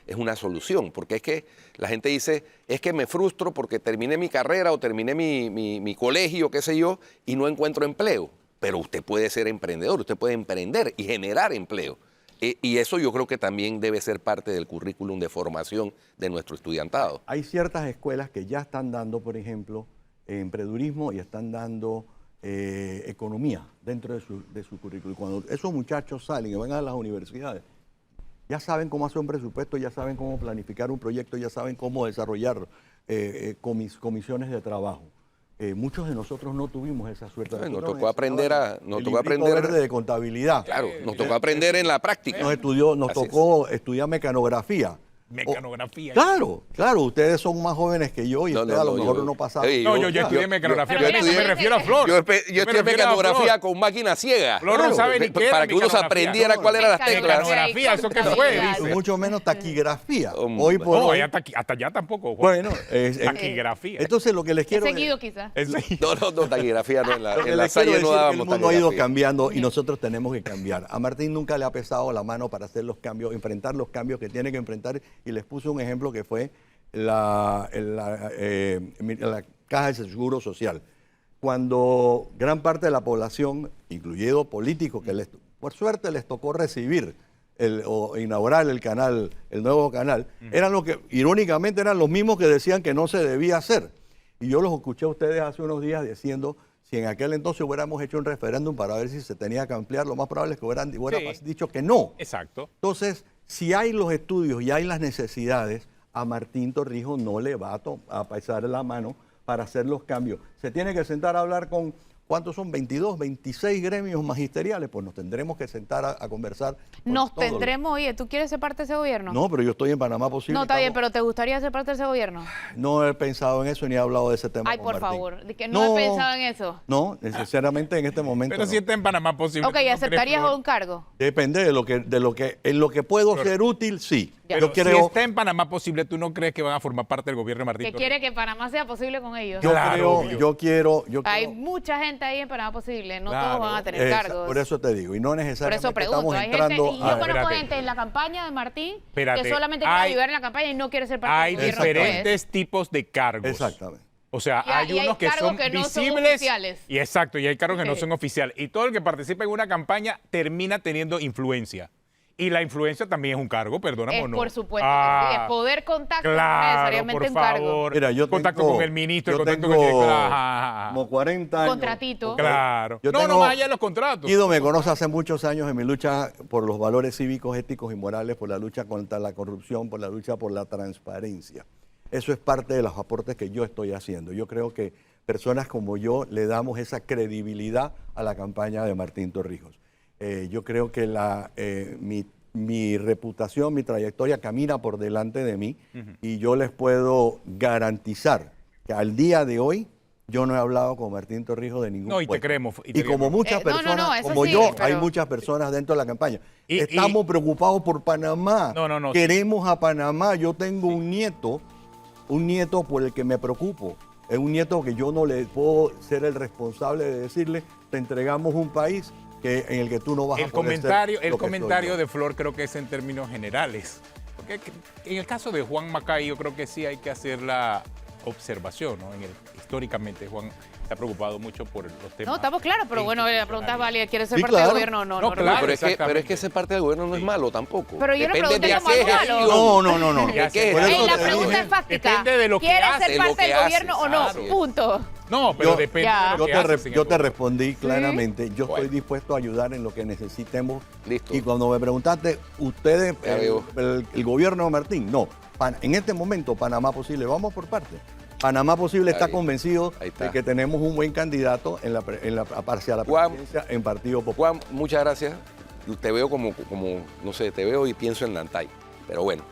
Speaker 1: es una solución, porque es que la gente dice, es que me frustro porque terminé mi carrera o terminé mi colegio, qué sé yo, y no encuentro empleo. Pero usted puede ser emprendedor, usted puede emprender y generar empleo. Y eso yo creo que también debe ser parte del currículum de formación de nuestro estudiantado.
Speaker 4: Hay ciertas escuelas que ya están dando, por ejemplo, emprendedurismo y están dando economía dentro de su currículum. Cuando esos muchachos salen y van a las universidades, ya saben cómo hacer un presupuesto, ya saben cómo planificar un proyecto, ya saben cómo desarrollar comisiones de trabajo. Muchos de nosotros no tuvimos esa suerte.
Speaker 1: Nos tocó aprender
Speaker 4: verde de contabilidad.
Speaker 1: Claro, nos tocó aprender en la práctica.
Speaker 4: Nos
Speaker 1: Así
Speaker 4: tocó estudiar mecanografía.
Speaker 2: Mecanografía.
Speaker 4: Claro, ustedes son más jóvenes que yo y ustedes a lo mejor no pasaron.
Speaker 1: Oye,
Speaker 2: No, yo estudié mecanografía.
Speaker 3: Pero
Speaker 2: Yo me refiero a Flor.
Speaker 1: Yo
Speaker 2: Me
Speaker 1: estudié
Speaker 2: refiero a
Speaker 1: mecanografía
Speaker 2: Flor.
Speaker 1: con máquina ciega.
Speaker 2: Flor no sabe ni qué era
Speaker 1: para que uno se
Speaker 2: mecanografía.
Speaker 1: aprendiera
Speaker 2: No,
Speaker 1: cuáles eran las teclas.
Speaker 2: Mecanografía, ¿eso qué fue? Dice.
Speaker 4: Mucho menos taquigrafía.
Speaker 1: Hombre.
Speaker 4: Hoy por
Speaker 2: No,
Speaker 4: hoy.
Speaker 2: hasta allá tampoco. Juan.
Speaker 4: Bueno,
Speaker 2: Taquigrafía.
Speaker 4: entonces lo que les
Speaker 3: He
Speaker 4: quiero
Speaker 3: seguido quizás.
Speaker 1: No, taquigrafía no.
Speaker 4: lo que
Speaker 1: En la
Speaker 4: les quiero
Speaker 1: Salle no
Speaker 4: decir es que
Speaker 1: dábamos
Speaker 4: el mundo ha ido
Speaker 1: taquigrafía.
Speaker 4: cambiando y nosotros tenemos que cambiar. A Martín nunca le ha pesado la mano para hacer los cambios, enfrentar los cambios que tiene que enfrentar y les puse un ejemplo que fue la Caja de Seguro Social. Cuando gran parte de la población, incluido políticos, que por suerte les tocó recibir o inaugurar el nuevo canal, eran lo que, irónicamente, eran los mismos que decían que no se debía hacer. Y yo los escuché a ustedes hace unos días diciendo, si en aquel entonces hubiéramos hecho un referéndum para ver si se tenía que ampliar, lo más probable es que hubieran dicho que no.
Speaker 2: Exacto.
Speaker 4: Entonces, si hay los estudios y hay las necesidades, a Martín Torrijos no le va a pasar la mano para hacer los cambios. Se tiene que sentar a hablar con, ¿cuántos son? 22, 26 gremios magisteriales. Pues nos tendremos que sentar a conversar.
Speaker 3: Nos tendremos, oye, ¿tú quieres ser parte de ese gobierno?
Speaker 4: No, pero yo estoy en Panamá Posible.
Speaker 3: No, está bien, pero ¿te gustaría ser parte de ese gobierno?
Speaker 4: No he pensado en eso ni he hablado de ese tema
Speaker 3: Ay,
Speaker 4: con
Speaker 3: por
Speaker 4: Martín.
Speaker 3: favor, de que no he pensado en eso.
Speaker 4: No, necesariamente en este momento
Speaker 2: Pero
Speaker 4: no.
Speaker 2: si está en Panamá Posible.
Speaker 3: Ok,
Speaker 2: ¿tú no
Speaker 3: ¿aceptarías
Speaker 2: crees, Flor?
Speaker 3: un cargo?
Speaker 4: Depende en lo que puedo ser útil, sí.
Speaker 2: Pero
Speaker 4: creo-
Speaker 2: si está en Panamá posible, ¿tú no crees que van a formar parte del gobierno de Martín
Speaker 3: Que
Speaker 2: Torrijos?
Speaker 3: quiere que Panamá sea posible con ellos.
Speaker 2: Claro,
Speaker 4: yo quiero
Speaker 3: Hay mucha gente ahí en Panamá posible, no
Speaker 2: Claro.
Speaker 3: todos van a tener cargos.
Speaker 4: Por eso te digo, y no
Speaker 3: Por
Speaker 4: necesariamente
Speaker 3: eso pregunto,
Speaker 4: estamos
Speaker 3: hay gente,
Speaker 4: entrando
Speaker 3: y yo
Speaker 4: a...
Speaker 3: conozco
Speaker 2: Espérate.
Speaker 3: gente en la campaña de Martín
Speaker 2: Espérate,
Speaker 3: que solamente quiere
Speaker 2: hay-
Speaker 3: ayudar en la campaña y no quiere ser parte
Speaker 2: Hay
Speaker 3: del gobierno después.
Speaker 2: diferentes tipos de cargos.
Speaker 4: Exactamente.
Speaker 2: O sea,
Speaker 3: Y hay-
Speaker 2: hay
Speaker 3: y hay
Speaker 2: unos que
Speaker 3: cargos
Speaker 2: son
Speaker 3: que no son
Speaker 2: visibles.
Speaker 3: oficiales.
Speaker 2: Y exacto, y hay cargos que no
Speaker 3: Ok.
Speaker 2: son oficiales. Y todo el que participa en una campaña termina teniendo influencia. Y la influencia también es un cargo, perdóname o no.
Speaker 3: Por supuesto que sí, es poder contacto, no
Speaker 2: Claro,
Speaker 3: necesariamente
Speaker 2: por
Speaker 3: un cargo.
Speaker 2: favor.
Speaker 4: Mira, yo
Speaker 2: contacto
Speaker 4: tengo-
Speaker 2: con el ministro,
Speaker 4: yo
Speaker 2: contacto con el
Speaker 4: tengo
Speaker 2: director. Ajá.
Speaker 4: como 40 años.
Speaker 3: Contratito.
Speaker 2: Claro.
Speaker 4: Yo
Speaker 2: No,
Speaker 4: tengo-
Speaker 2: no más allá de los contratos.
Speaker 4: Guido me conoce hace muchos años en mi lucha por los valores cívicos, éticos y morales, por la lucha contra la corrupción, por la lucha por la transparencia. Eso es parte de los aportes que yo estoy haciendo. Yo creo que personas como yo le damos esa credibilidad a la campaña de Martín Torrijos. Yo creo que mi reputación, mi trayectoria camina por delante de mí y yo les puedo garantizar que al día de hoy yo no he hablado con Martín Torrijos de ningún
Speaker 2: No, y te
Speaker 4: puesto.
Speaker 2: creemos, y
Speaker 4: Y,
Speaker 2: te
Speaker 4: como
Speaker 2: creemos.
Speaker 4: muchas
Speaker 3: No, no,
Speaker 4: personas,
Speaker 3: no, eso
Speaker 4: como
Speaker 3: sí,
Speaker 4: yo,
Speaker 3: pero-
Speaker 4: hay muchas personas dentro de la campaña.
Speaker 2: Y-
Speaker 4: Estamos preocupados por Panamá.
Speaker 2: No,
Speaker 4: Queremos a Panamá. Yo tengo un nieto por el que me preocupo. Es un nieto que yo no le puedo ser el responsable de decirle, te entregamos un país en el que tú no vas a
Speaker 2: El
Speaker 4: poder
Speaker 2: comentario,
Speaker 4: ser
Speaker 2: el
Speaker 4: lo que soy
Speaker 2: comentario
Speaker 4: yo.
Speaker 2: de Flor creo que es en términos generales. Porque en el caso de Juan Macay, yo creo que sí hay que hacer la observación, ¿no? Históricamente, Juan se ha preocupado mucho por los temas.
Speaker 3: No, estamos claros, pero bueno, la pregunta es válida. ¿Quiere ser
Speaker 4: Sí,
Speaker 3: parte del
Speaker 4: claro.
Speaker 3: gobierno o no?
Speaker 2: No,
Speaker 3: No,
Speaker 2: claro.
Speaker 1: pero, es que,
Speaker 2: exactamente.
Speaker 1: ser parte del gobierno no es malo tampoco.
Speaker 3: Pero yo no
Speaker 1: Depende
Speaker 3: pregunté
Speaker 1: de
Speaker 3: como
Speaker 1: qué
Speaker 3: algo malo.
Speaker 1: gestión.
Speaker 4: No.
Speaker 1: ¿De qué
Speaker 4: Por eso
Speaker 3: la
Speaker 4: te
Speaker 3: pregunta
Speaker 4: dije,
Speaker 3: es fáctica.
Speaker 2: depende de lo que
Speaker 3: ¿Quieres
Speaker 2: haces,
Speaker 3: ser
Speaker 1: de lo
Speaker 3: parte del
Speaker 1: que
Speaker 3: gobierno
Speaker 1: haces,
Speaker 3: o no?
Speaker 1: claro.
Speaker 3: Punto.
Speaker 2: No, pero
Speaker 4: Yo-
Speaker 2: depende
Speaker 3: Ya.
Speaker 2: de lo que haces en
Speaker 4: Yo
Speaker 2: el
Speaker 4: te
Speaker 2: gobierno.
Speaker 4: respondí claramente. Yo
Speaker 1: Bueno.
Speaker 4: estoy dispuesto a ayudar en lo que necesitemos.
Speaker 1: Listo.
Speaker 4: Y cuando me preguntaste, ustedes,
Speaker 1: Ya veo.
Speaker 4: el gobierno de Martín, no. En este momento, Panamá Posible, vamos por parte. Panamá Posible está
Speaker 1: Ahí.
Speaker 4: convencido
Speaker 1: Ahí está.
Speaker 4: de que tenemos un buen candidato hacia la
Speaker 1: Juan.
Speaker 4: presidencia en Partido Popular.
Speaker 1: Juan, muchas gracias. Te veo como, no sé, te veo y pienso en Nantay. Pero bueno.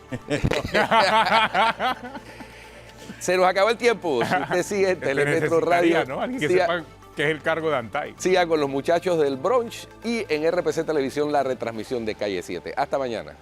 Speaker 1: Se nos acabó el tiempo. Si usted sigue en
Speaker 2: Te
Speaker 1: Telemetro
Speaker 2: necesitaría,
Speaker 1: Radio,
Speaker 2: ¿no? Alguien que
Speaker 1: siga,
Speaker 2: sepa qué es el cargo de Antay.
Speaker 1: siga con los muchachos del brunch y en RPC Televisión la retransmisión de Calle 7. Hasta mañana.